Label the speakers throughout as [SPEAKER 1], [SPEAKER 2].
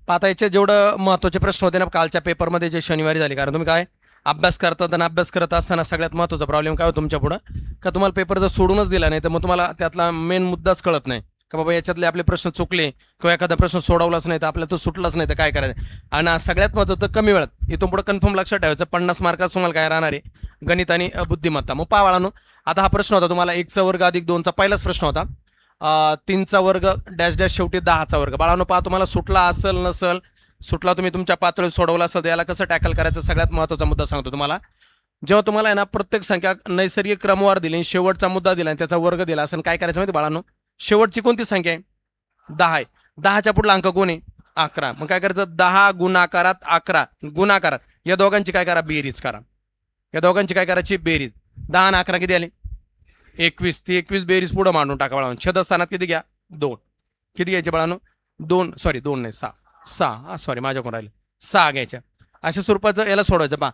[SPEAKER 1] आता याचे जेवढं महत्त्वाचे प्रश्न होते ना कालच्या पेपरमध्ये जे शनिवारी झाले, कारण तुम्ही काय अभ्यास करतात आणि अभ्यास करत असताना सगळ्यात महत्त्वाचा प्रॉब्लेम काय होतो तुमच्या पुढं, का तुम्हाला पेपर जर सोडूनच दिला नाही तर मग तुम्हाला त्यातला मेन मुद्दाच कळत नाही का बाबा याच्यातले आपले प्रश्न चुकले किंवा एखादा प्रश्न सोडवलाच नाही तर आपल्याला तो सुटलाच नाही तर काय करायचं. आणि सगळ्यात महत्त्वाचं तर कमी वेळात इथून पुढे कन्फर्म लक्षात ठेवायचं 50 मार्कात तुम्हाला काय राहणार आहे, गणित आणि बुद्धिमत्ता. मग पावाळानो आता हा प्रश्न होता तुम्हाला 1चा वर्ग अधिक 2चा पहिलाच प्रश्न होता. 3चा वर्ग डॅश डॅश शेवटी 10चा वर्ग. बाळानो पहा तुम्हाला सुटला असेल नसेल, सुटला तुम्ही तुमच्या पातळीवर सोडवला असेल तर याला कसं टॅकल करायचं सगळ्यात महत्त्वाचा मुद्दा सांगतो तुम्हाला. जेव्हा तुम्हाला आहे ना प्रत्येक संख्या नैसर्गिक क्रमवार दिली, शेवटचा मुद्दा दिला आणि त्याचा वर्ग दिला असेल, काय करायचं माहिती बाळांनो, शेवटची कोणती संख्या आहे 10 आहे, 10च्या पुढला अंक कोण आहे 11. मग काय करायचं 10 गुणाकारात 11 गुणाकारात या दोघांची काय करा बेरीज करा, या दोघांची काय करायची बेरीज. 10 आणि 11 किती आले 21. ती 21 बेरीज पुढे मांडून टाका बाळांनो. छेदस्थानात किती घ्या 2. किती घ्यायचे बाळांनो 2, सॉरी 2 नाही 6 सॉरी माझ्याकडून राहिले 6 घ्यायच्या. अशा स्वरूपाचं याला सोडवायचं. पहा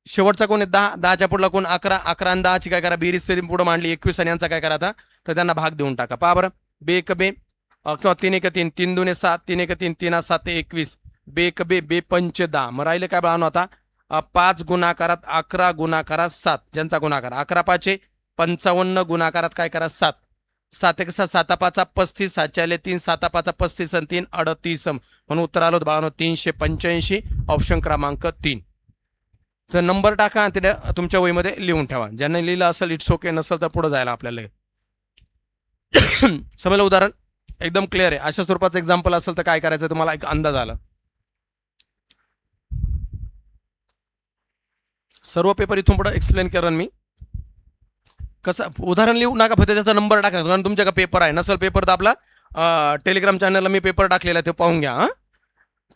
[SPEAKER 1] शेवटचा कोण आहे 10, 10च्या पुढला कोण 11, 11 आणि 10ची काय करा बेरीज तरी पुढे मांडली 21 आणि यांचा काय करा आता तर त्यांना भाग देऊन टाका. पहा बरं बे एक बे किंवा 3 एक 3, 3 2 7, 3 एक 3, 3 7 21, बे एक बे बे पंच 10. मग राहिले काय बाळांनो आता 5 गुणाकारात 11 गुणाकारात 7, ज्यांचा गुणाकार 11 5 55 गुणाकारात काय करा 7, 7 एक 6 7 5 35, 7 3 7 5 35 आणि 3 38. म्हणून उत्तर आलं होतं बाळांनो 385, ऑप्शन क्रमांक 3. तर नंबर टाका आणि ते तुमच्या वहीमध्ये लिहून ठेवा. ज्यांना लिहिलं असेल इट्स ओके, नसेल तर पुढे जायला आपल्याला. समजलं उदाहरण एकदम क्लिअर आहे. अशा स्वरूपाचं एक्झाम्पल असेल तर काय करायचं तुम्हाला एक अंदाज आला. सर्व पेपर इथून पुढे एक्सप्लेन करेन मी. कसं उदाहरण लिहू नका, फक्त त्याचा नंबर टाका. कारण तुमच्या का पेपर आहे नसेल पेपर तर आपला टेलिग्राम चॅनलला मी पेपर टाकलेला आहे ते पाहून घ्या. हां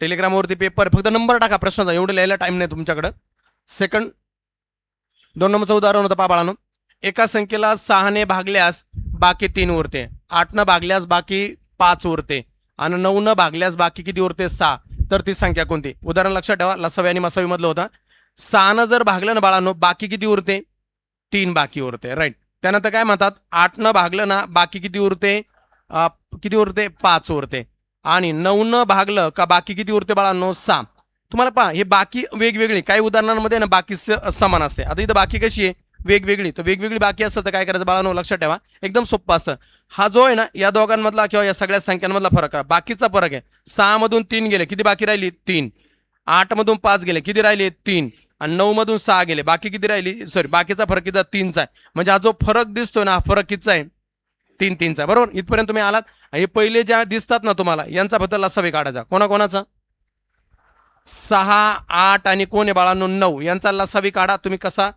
[SPEAKER 1] टेलिग्रामवरती पेपर, फक्त नंबर टाका प्रश्नाचा, एवढं लिहायला टाईम नाही तुमच्याकडं. सेकंड 2 नंबरचं उदाहरण होतं पहा बाळांनो. एका संख्येला 6 ने भागल्यास बाकी 3 उरते, 8 न भागल्यास बाकी 5 उरते आणि 9 न भागल्यास बाकी किती उरते 6. तर ती संख्या कोणती. उदाहरण लक्षात ठेवा, लसावी आणि मसावी मधलं होता. 6 न जर भागलं ना बाळांनो बाकी किती उरते 3 बाकी उरते. राईट. त्यानंतर काय म्हणतात 8 न भागलं ना बाकी किती उरते 5 उरते आणि 9 न भागलं का बाकी किती उरते बाळांनो 6. तुम्हाला पहा हे बाकी वेगवेगळी, काही उदाहरणांमध्ये ना बाकी समान असते. आता इथं बाकी कशी आहे वेगवेगळी, तर वेगवेगळी बाकी असेल तर काय करायचं बाळांनो लक्षात ठेवा, एकदम सोपं असतं. हा जो आहे ना या दोघांमधला किंवा या सगळ्या संख्यांमधला फरक आहे, बाकीचा फरक आहे. 6 मधून 3 गेले किती बाकी राहिली 3, 8 मधून 5 गेले किती राहिले 3 आणि 9 मधून 6 गेले बाकी किती राहिली, सॉरी बाकीचा फरक किती 3चा आहे. म्हणजे हा जो फरक दिसतोय ना हा फरक कितीचा आहे 3चा. बरोबर. इथपर्यंत तुम्ही आलात. हे पहिले ज्या दिसतात ना तुम्हाला यांचा बद्दल लसावी काढायचा. कोणाकोणाचा 6 8 आणि कोण आहे बाळांनो 9, यांचा लसावी काढा तुम्ही. कसा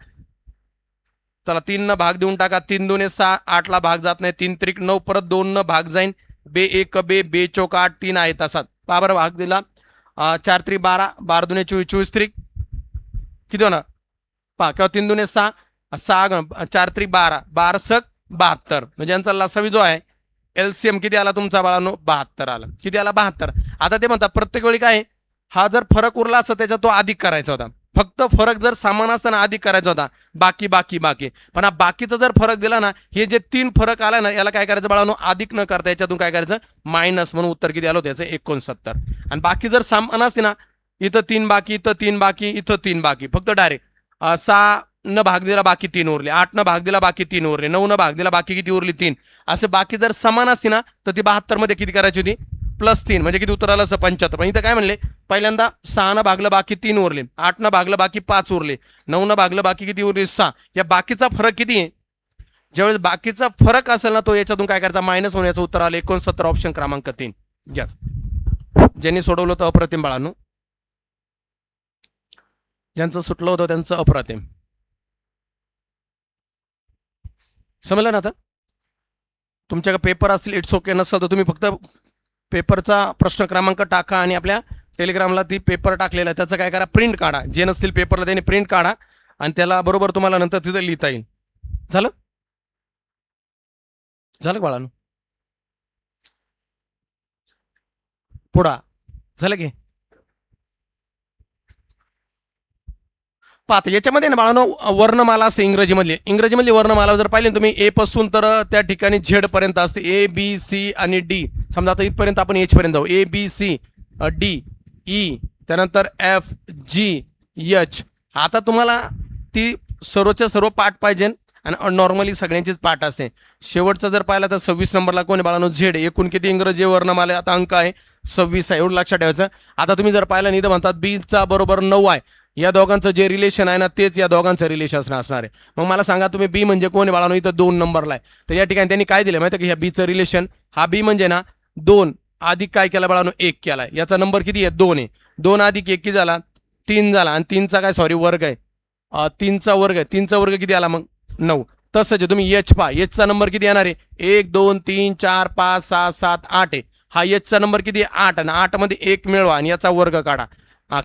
[SPEAKER 1] त्याला 3 न भाग देऊन टाका. 3 2 6, 8 ला भाग जात नाही, 3 त्रिक 9, परत 2 न भाग जाईन, बे एक बे बे चौक 8, 3 आहे तसाच. पहा बरं भाग दिला 4 त्रिक 12, 12 2 24, 24 त्रिक किती होणार पहा, किंवा 3 2 6, 4 त्रिक 12, 12 सक 72. म्हणजे यांचा लसावी जो आहे एलसीएम किती आला तुमचा बाळांनो 72 आला. किती आला 72. आता ते म्हणतात प्रत्येक वेळी काय हा जर फरक उरला असता त्याच्यात तो अधिक करायचा होता. फक्त फरक जर समान असताना अधिक करायचा होता, बाकी बाकी बाकी. पण हा बाकीचा जर फरक दिला ना, हे जे 3 फरक आला ना याला काय करायचं बाळांनो अधिक न करता याच्यातून काय करायचं मायनस. म्हणून उत्तर किती आलं होतं याचं 69. आणि बाकी जर समान असते ना, इथं 3 बाकी, इथं 3 बाकी, इथं 3 बाकी, फक्त डायरेक्ट 6 न भाग दिला बाकी 3 उरले, 8 न भाग दिला बाकी 3 उरले, 9 न भाग दिला बाकी किती उरली 3. असे बाकी जर समान असते ना तर ती 72 मध्ये किती करायची होती +3, म्हणजे किती उत्तर आलं 75. पण इथं काय म्हणले पहिल्यांदा 6 न भागलं बाकी 3 उरले, 8 न भागलं बाकी 5 उरले, 9 न भागलं बाकी किती उरले 6. या बाकीचा फरक किती आहे. ज्यावेळेस बाकीचा फरक असेल ना तो याच्यातून काय करायचा मायनस होऊन याचं उत्तर आलं 69, ऑप्शन क्रमांक 3. घ्याच ज्यांनी सोडवलं होतं अप्रतिम बाळांनो, ज्यांचं सुटलं होतं त्यांचं अप्रतिम. समजलं ना. आता तुमच्याकडे पेपर असतील इट्स ओके, नसेल तर तुम्ही फक्त पेपरचा प्रश्न क्रमांक टाका आणि आपल्या टेलिग्रामला ती पेपर टाकलेला आहे त्याचं काय करा प्रिंट काढा. जे नसतील पेपरला त्यांनी प्रिंट काढा आणि त्याला बरोबर तुम्हाला नंतर तिथं लिहिता येईल. झालं झालं बाळांनो पुढा झालं की. पाहता याच्यामध्ये ना बाळांनो वर्णमाला असते इंग्रजीमधली वर्णमाला जर पाहिली तुम्ही ए पासून तर त्या ठिकाणी झेड पर्यंत असते. ए बी सी आणि डी. समजा आता इथपर्यंत आपण एच पर्यंत जाऊ. A B C D E, त्यानंतर एफ, जी, एच. आता तुम्हाला ती सर्वच्या सर्व पाठ पाहिजे आणि नॉर्मली सगळ्यांचीच पाठ असते. शेवटचा जर पाहिला तर 26 नंबरला कोण आहे बाळांनो? झेड. एकूण किती इंग्रजी वर्णमाला आता अंक आहे? 26 आहे. एवढं लक्षात ठेवायचं. आता तुम्ही जर पाहिलं नाही तर म्हणतात बीचा बरोबर 9 आहे. या दोघांचं जे रिलेशन आहे ना तेच या दोघांचं रिलेशन असणार आहे. मग मला सांगा तुम्ही बी म्हणजे कोण आहे बाळांनो? इथं 2 नंबरला आहे. तर या ठिकाणी त्यांनी काय दिलं माहिती आहे की ह्या बीचं रिलेशन, हा बी म्हणजे ना 2 अधिक काय केला बाळांनो? 1 केला. याचा नंबर किती आहे? 2 आहे. 2 अधिक 1 किती झाला? 3 झाला. आणि 3चा काय सॉरी वर्ग आहे. 3चा वर्ग आहे. 3चा वर्ग किती आला मग? 9. तसंच आहे तुम्ही एच पहा. एचचा नंबर किती येणार आहे? 1 2 3 4 5 6 7 8 आहे. हा एचचा नंबर किती आहे? 8. आणि 8 मध्ये 1 मिळवा आणि याचा वर्ग काढा.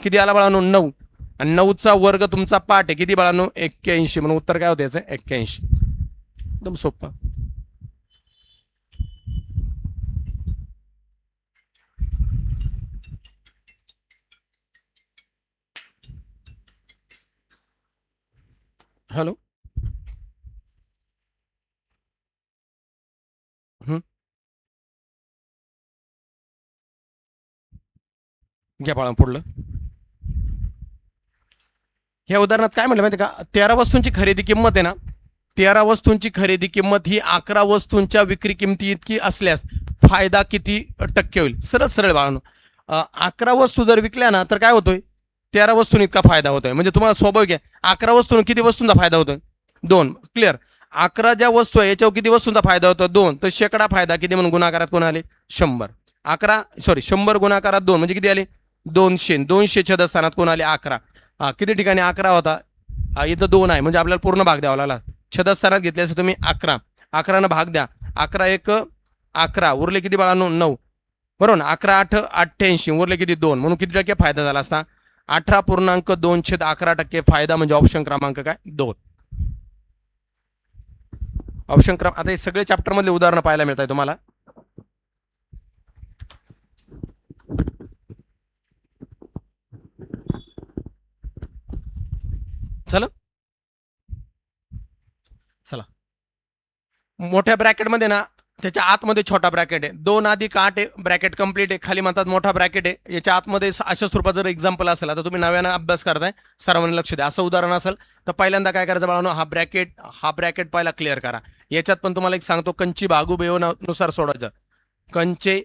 [SPEAKER 1] किती आला बाळांनो? 9. आणि 9चा वर्ग तुमचा पाठ आहे किती बाळांनो? 81. म्हणून उत्तर काय होतं याचं? 81. एकदम सोपं. हॅलो. घ्या बाळा पुढलं. ह्या उदाहरणात काय म्हटलं माहिती का? 13 वस्तूंची खरेदी किंमत आहे ना, 13 वस्तूंची खरेदी किंमत ही 11 वस्तूंच्या विक्री किमती इतकी असल्यास फायदा किती टक्के होईल? सरळ सरळ बाळांनो. 11 वस्तू जर विकल्या ना तर काय होतोय? 13 वस्तूंनी इतका फायदा होतोय. म्हणजे तुम्हाला स्वाभाविक आहे 11 वस्तूंनी किती वस्तूंचा फायदा होतोय? 2. क्लिअर. 11 ज्या वस्तू आहे याच्यावर किती वस्तूंचा फायदा होतो? 2. तर शेकडा फायदा किती म्हणून गुणाकारात कोण आले? 100. 100 गुणाकारात 2 म्हणजे किती आले? 200. 200 छेदस्थानात कोण आले? 11. किती ठिकाणी 11 होता? इथं 2 आहे म्हणजे आपल्याला पूर्ण भाग द्यावा लागला. छेदस्थानात घेतले असं तुम्ही 11. 11 भाग द्या. 11 1 11. उरले किती बाळांनो? 9. बरोबर ना? 11 8 88. उरले किती? 2. म्हणून किती टक्के फायदा झाला असता? 18.2/11% फायदा म्हणजे ऑप्शन क्रमांक काय? 2. ऑप्शन क्रमांक. आता हे सगळे चॅप्टर मधले उदाहरणं पाहायला मिळत आहे तुम्हाला. चला चला. मोठ्या ब्रॅकेटमध्ये ना त्याच्या आतमध्ये छोटा ब्रॅकेट आहे. 2 अधिक 8 आहे. ब्रॅकेट कंप्लीट आहे. खाली म्हणतात मोठा ब्रॅकेट आहे. याच्या आतमध्ये अशा स्वरूपात जर एक्झाम्पल असेल, आता तुम्ही नव्यानं अभ्यास करताय सर्वांनी लक्ष द्या. असं उदाहरण असेल तर पहिल्यांदा काय करायचं बाळांनो? हा ब्रॅकेट पहिला क्लिअर करा. याच्यात पण तुम्हाला एक सांगतो, कंची भागू बेव नुसार सोडवायचं. कंचे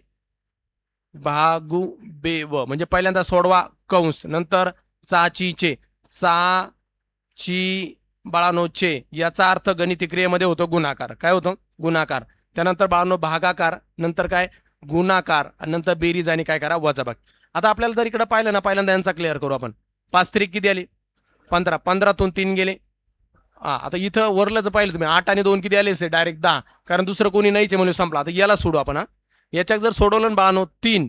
[SPEAKER 1] भागू बेव म्हणजे पहिल्यांदा सोडवा कंस, नंतर चाचीचे चा ची बाळानोचे, याचा अर्थ गणिती क्रियेमध्ये होतो गुणाकार. काय होतं? गुणाकार. त्यानंतर बाळांनो भागाकार, नंतर काय? गुणाकार, आणि नंतर बेरीज आणि काय करा? वजाबाकी. आता आपल्याला जर इकडे पाहिलं ना, पहिल्यांदा यांचा क्लिअर करू आपण. 5 त्रिक किती आली? 15. 15तून 3 गेले. आता इथं वरलं जर पाहिलं तुम्ही 8 आणि 2 किती आले? डायरेक्ट 10. कारण दुसरं कोणी नाहीचे म्हणून संपला. आता याला सोडू आपण. याच्यात जर सोडवलं बाळांनो 3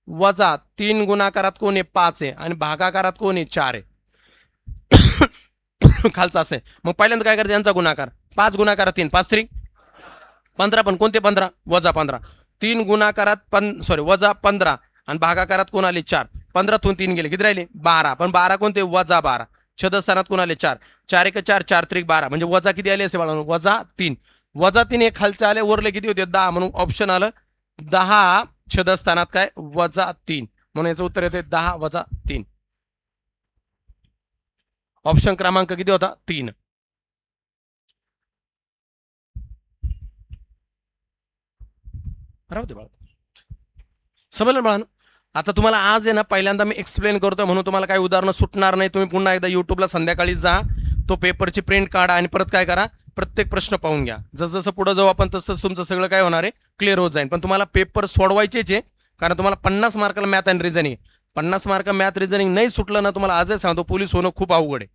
[SPEAKER 1] वजा 3 गुणाकारात कोण आहे? 5 आहे. आणि भागाकारात कोण आहे? 4 आहे. खालचा असे. मग पहिल्यांदा काय करायचं? यांचा गुणाकार. 5 गुणाकारात 3 5 3 15. पण कोणते 15? वजा 15. 3 गुणाकारात वजा 15 आणि भागाकारात कोण आले? 4. 15तून 3 गेले किती राहिले? 12. पण 12 कोणते? वजा 12. छेदस्थानात कोण आले? 4. 4 1 4 4 त्रिक 12 म्हणजे वजा किती आले असे बाळांनो? वजा 3. वजा 3 हे खालचे आले, वरले किती होते? 10. म्हणून ऑप्शन आलं 10 छेदस्थानात काय? वजा 3. म्हणून याचं उत्तर येते 10 वजा 3. ऑप्शन क्रमांक किती होता? 3. राहू दे बाळा. समजलं बाळांनो? आता तुम्हाला आज आहे ना पहिल्यांदा मी एक्सप्लेन करतो म्हणून तुम्हाला काही उदाहरणं सुटणार नाही. तुम्ही पुन्हा एकदा युट्यूबला संध्याकाळी जा, तो पेपरची प्रिंट काढा आणि परत काय करा? प्रत्येक प्रश्न पाहून घ्या. जसं पुढे जाऊ आपण तसंच तुमचं सगळं काय होणार आहे? क्लिअर होत जाईल. पण तुम्हाला पेपर सोडवायचेच आहे, कारण तुम्हाला 50 मार्काला मॅथ आणि रिझनिंग. 50 मार्क मॅथ रिझनिंग नाही सुटलं ना, तुम्हाला आजच सांगतो पोलीस होणं खूप अवघड आहे.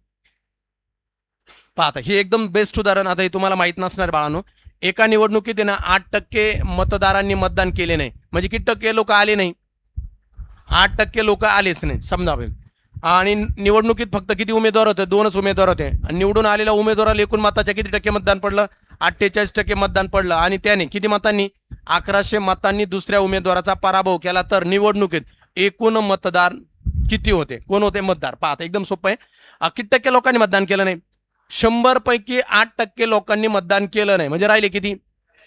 [SPEAKER 1] पाहता हे एकदम बेस्ट उदाहरण. आता हे तुम्हाला माहित नसणार बाळांनो. एका निवडणुकीत ना 8% मतदारांनी मतदान केले नाही. म्हणजे किती टक्के लोक आले नाही? 8% लोक आलेच नाही समजा. आणि निवडणुकीत फक्त किती उमेदवार होते? 2च उमेदवार होते. आणि निवडून आलेल्या उमेदवाराला एकूण मताच्या किती टक्के मतदान पडलं? 48% मतदान पडलं. आणि त्याने किती मतांनी? 1100 मतांनी दुसऱ्या उमेदवाराचा पराभव केला. तर निवडणुकीत एकूण मतदार किती होते? कोण होते मतदार? पाहता एकदम सोपं आहे. किती टक्के लोकांनी मतदान केलं नाही? 100 पैकी 8% लोकांनी मतदान केलं नाही. म्हणजे राहिले किती?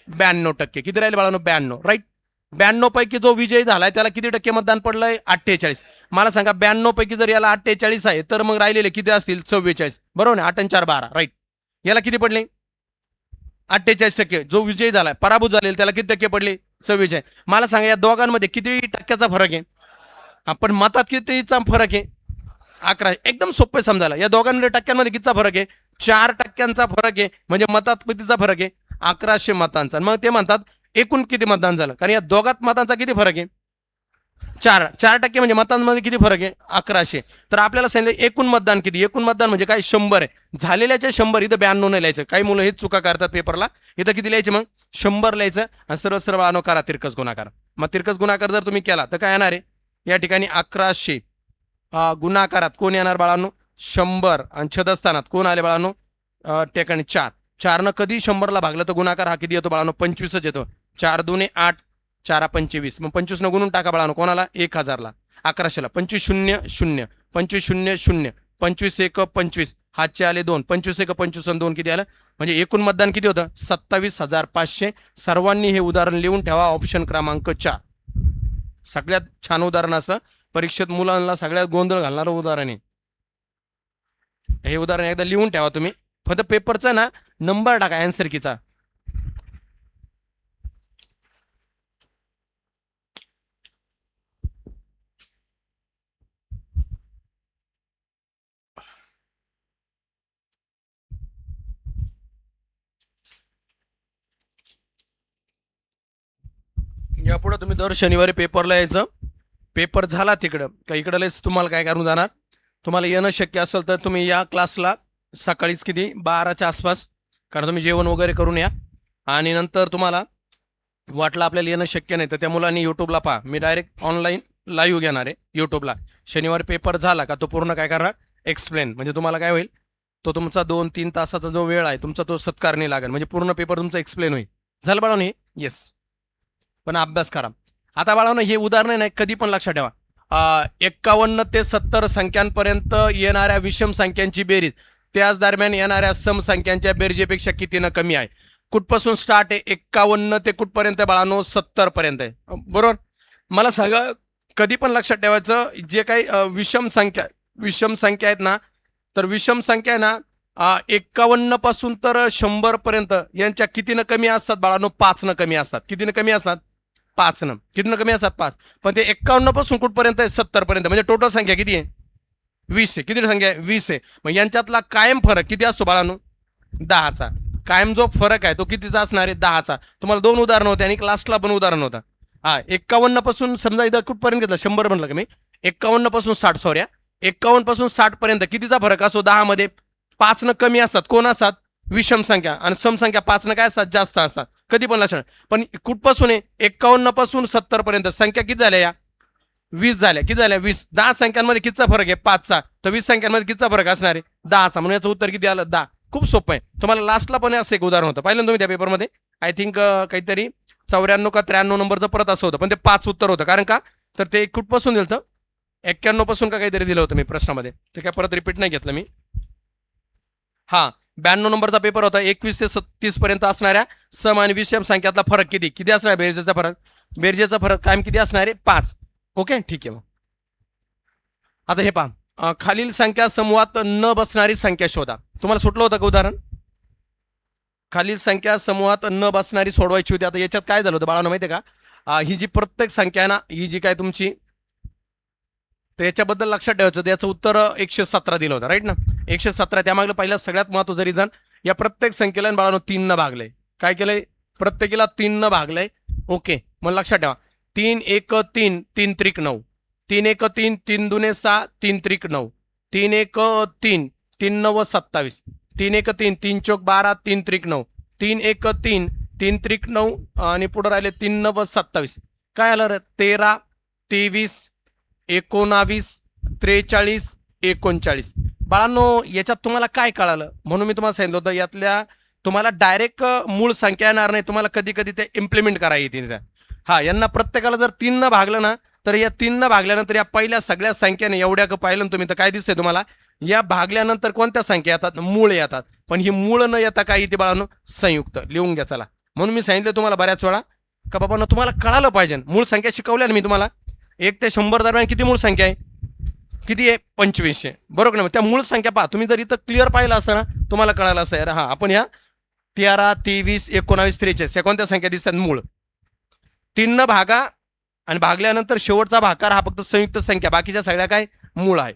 [SPEAKER 1] 92%. किती राहिले बाळांनो? 92. राईट. 92 पैकी जो विजयी झालाय त्याला किती टक्के मतदान पडलंय? 48. मला सांगा 92 पैकी जर याला 48 आहे तर मग राहिलेले किती असतील 44. बरोबर ना, 8 आणि 4 12. राईट. याला किती पडले 48%. जो विजयी झालाय पराभूत झालेला त्याला किती टक्के पडले 44. मला सांगा या दोघांमध्ये किती टक्क्याचा फरक आहे. आपण मतात कितीचा फरक आहे 11. एकदम सोपे समजायला. या दोघांमध्ये टक्क्यांमध्ये कितीचा फरक आहे 4 टक्क्यांचा फरक आहे. म्हणजे मतात कितीचा फरक आहे 1100 मतांचा. मग ते म्हणतात एकूण किती मतदान झालं, कारण या दोघात मतांचा किती फरक आहे 4% म्हणजे मतांमध्ये किती फरक आहे 1100. तर आपल्याला सांगितलं एकूण मतदान किती. एकूण मतदान म्हणजे काय 100 आहे. झालेल्याचे 100. इथं 92 नाही लिहायचं. काही मुलं हेच चुका करतात पेपरला. इथं किती लिहायचे मग 100 लिहायचं आणि सर्व सर्व आणो करा तिरकस गुणाकार. मग तिरकस गुणाकार जर तुम्ही केला तर काय येणार आहे या ठिकाणी 1100 गुणाकारात कोण येणार बाळांनो 100 आणि छदस्थानात कोण आले बाळांनो ठिकाणी 4. 4 कधी 100ला भागलं तर गुणाकार हा किती येतो बाळांनो 25च येतो. 4 दुने 8 4 25. मग 25 गुणून टाका बाळांनो कोणाला 1000ला 1100ला 25 0 0 25 0 0 25 1 25 हातचे आले 2 25 1 25 आणि 2 किती आलं म्हणजे एकूण मतदान किती होतं 27,500. सर्वांनी हे उदाहरण लिहून ठेवा. ऑप्शन क्रमांक 4 सगळ्यात छान उदाहरण असं परीक्षेत मुलांना सगळ्यात गोंधळ घालणारं उदाहरण आहे हे. उदाहरण एकदा लिहून ठेवा तुम्ही. फक्त पेपरचा ना नंबर टाका आन्सर कीचा. यापुढे तुम्ही दर शनिवारी पेपरला यायचं. पेपर झाला तिकडं का इकडलेच तुम्हाला काय करून जाणार. तुम्हाला येणं शक्य असेल तर तुम्ही या क्लासला सकाळीच किती 12च्या आसपास, कारण तुम्ही जेवण वगैरे करून या. आणि नंतर तुम्हाला वाटलं आपल्याला येणं शक्य नाही तर त्या मुलांनी यूट्यूबला पहा. मी डायरेक्ट ऑनलाईन लाईव्ह घेणार आहे यूट्यूबला. शनिवारी पेपर झाला का तो पूर्ण काय करणार एक्सप्लेन. म्हणजे तुम्हाला काय होईल तो तुमचा 2-3 तासाचा जो वेळ आहे तुमचा तो सत्कार नाही लागेल. म्हणजे पूर्ण पेपर तुमचा एक्सप्लेन होईल. झालं बाळांनो हे. येस. पण अभ्यास करा. आता बाळांनो हे उदाहरण नाही कधी पण लक्षात ठेवा. 51 ते 70 संख्यांपर्यंत येणाऱ्या विषम संख्यांची बेरीज त्याच दरम्यान येणाऱ्या सम संख्यांच्या बेरजेपेक्षा कितीनं कमी आहे. कुठपासून स्टार्ट आहे 51 ते कुठपर्यंत बाळांनो 70 पर्यंत आहे. बरोबर. मला सांगा कधी पण लक्षात ठेवायचं जे काही विषम संख्या आहेत ना तर विषम संख्या आहे ना 51 पासून तर 100 पर्यंत यांच्या कितीनं कमी असतात बाळांनो 5 कमी असतात. कितीनं कमी असतात 5 कितीनं कमी असतात 5. पण ते 51 पासून कुठपर्यंत आहे 70 पर्यंत म्हणजे टोटल संख्या किती आहे 20 आहे. किती संख्या आहे 20 आहे. मग यांच्यातला कायम फरक किती असतो बाळांनो 10चा. कायम जो फरक आहे तो कितीचा असणार आहे 10चा. तुम्हाला 2 उदाहरण होते आणि क्लासला पण उदाहरण होतं. 51 पासून समजा इथं कुठपर्यंत घेतलं 100 म्हणलं का मी 51 पासून 60 सॉरी 51 पासून 60 पर्यंत कितीचा फरक असतो 10 मध्ये 5 कमी असतात. कोण असतात विषम संख्या. आणि सम संख्या 5 काय असतात जास्त असतात. कधी पण लक्षात. पण कुठपासून आहे 51 पासून 70 पर्यंत संख्या किती झाल्या या 20 झाल्या. किती झाल्या 20. 10 संख्यांमध्ये कितीचा फरक आहे 5चा. तर 20 संख्यांमध्ये कितीचा फरक असणार आहे 10चा. म्हणून याचं उत्तर किती आलं 10. खूप सोपं आहे. तुम्हाला लास्टला पण असं एक उदाहरण होतं पाहिलं तुम्ही त्या पेपरमध्ये. आय थिंक काहीतरी 94 का 93 नंबरचं परत असं होतं पण ते 5 उत्तर होतं. कारण का तर ते कुठपासून दिलं होतं 91 पासून का काहीतरी दिलं होतं मी प्रश्नामध्ये. ते काय परत रिपीट नाही घेतलं मी. 92 नंबरचा पेपर होता. 21 ते 30 पर्यंत असणाऱ्या सम आणि विषम संख्यातला फरक किती किती असणार बेरजेचा फरक. बेरजेचा फरक कायम किती असणार आहे 5. ओके ठीक आहे. मग आता हे पहा खालील संख्या समूहात न बसणारी संख्या शोधा. तुम्हाला सुटलं होतं का उदाहरण. खालील संख्या समूहात न बसणारी सोडवायची होती. आता याच्यात काय झालं होतं बाळांनो माहिती आहे का ही जी प्रत्येक संख्या आहे ना ही जी काय तुमची तर याच्याबद्दल लक्षात ठेवायचं याचं उत्तर 117 दिलं होतं. राईट ना 117. त्यामागलं पहिल्या सगळ्यात महत्त्वाचं रिझन या प्रत्येक संख्येला बाळांनो 3 न भागलंय. काय केलंय प्रत्येकीला 3 न भागलंय. ओके मग लक्षात ठेवा 3 1 3 3 त्रिक 9 3 1 3 3 दुने 6 3 त्रिक 9 3 1 3 3 9 27 3 1 3 3 चौक 12 3 त्रिक 9 3 1 3 3 त्रिक 9 आणि पुढे राहिले 3 9 27. काय आलं रे 13 23 19 43 39. बाळांनो याच्यात तुम्हाला काय कळालं म्हणून मी तुम्हाला सांगितलं होतं यातल्या तुम्हाला डायरेक्ट मूळ संख्या येणार नाही. तुम्हाला कधी कधी ते इम्प्लिमेंट करायला येतील. यांना प्रत्येकाला जर 3 न भागलं ना तर या 3 न भागल्यानंतर या पहिल्या सगळ्या संख्याने एवढ्या पाहिलं तुम्ही तर काय दिसतंय तुम्हाला या भागल्यानंतर कोणत्या संख्या येतात मूळ येतात. पण ही मूळ न येता काय येते बाळांनो संयुक्त. लिहून घ्या चला. म्हणून मी सांगितलं तुम्हाला बऱ्याच वेळा का बाबांनो तुम्हाला कळालं पाहिजे. मूळ संख्या शिकवल्या ना मी तुम्हाला 1 ते 100 दरम्यान किती मूळ संख्या आहे किती आहे 2500, बरोबर ना. त्या मूळ संख्या पहा तुम्ही, जर इथं क्लिअर पाहिलं असं ना तुम्हाला कळालं असं यार हा आपण ह्या 13, 23, 19, 43 या कोणत्या संख्या दिसतात मूळ. 3 न भागा आणि भागल्यानंतर शेवटचा भाकार हा फक्त संयुक्त संख्या, बाकीच्या सगळ्या काय मूळ आहे.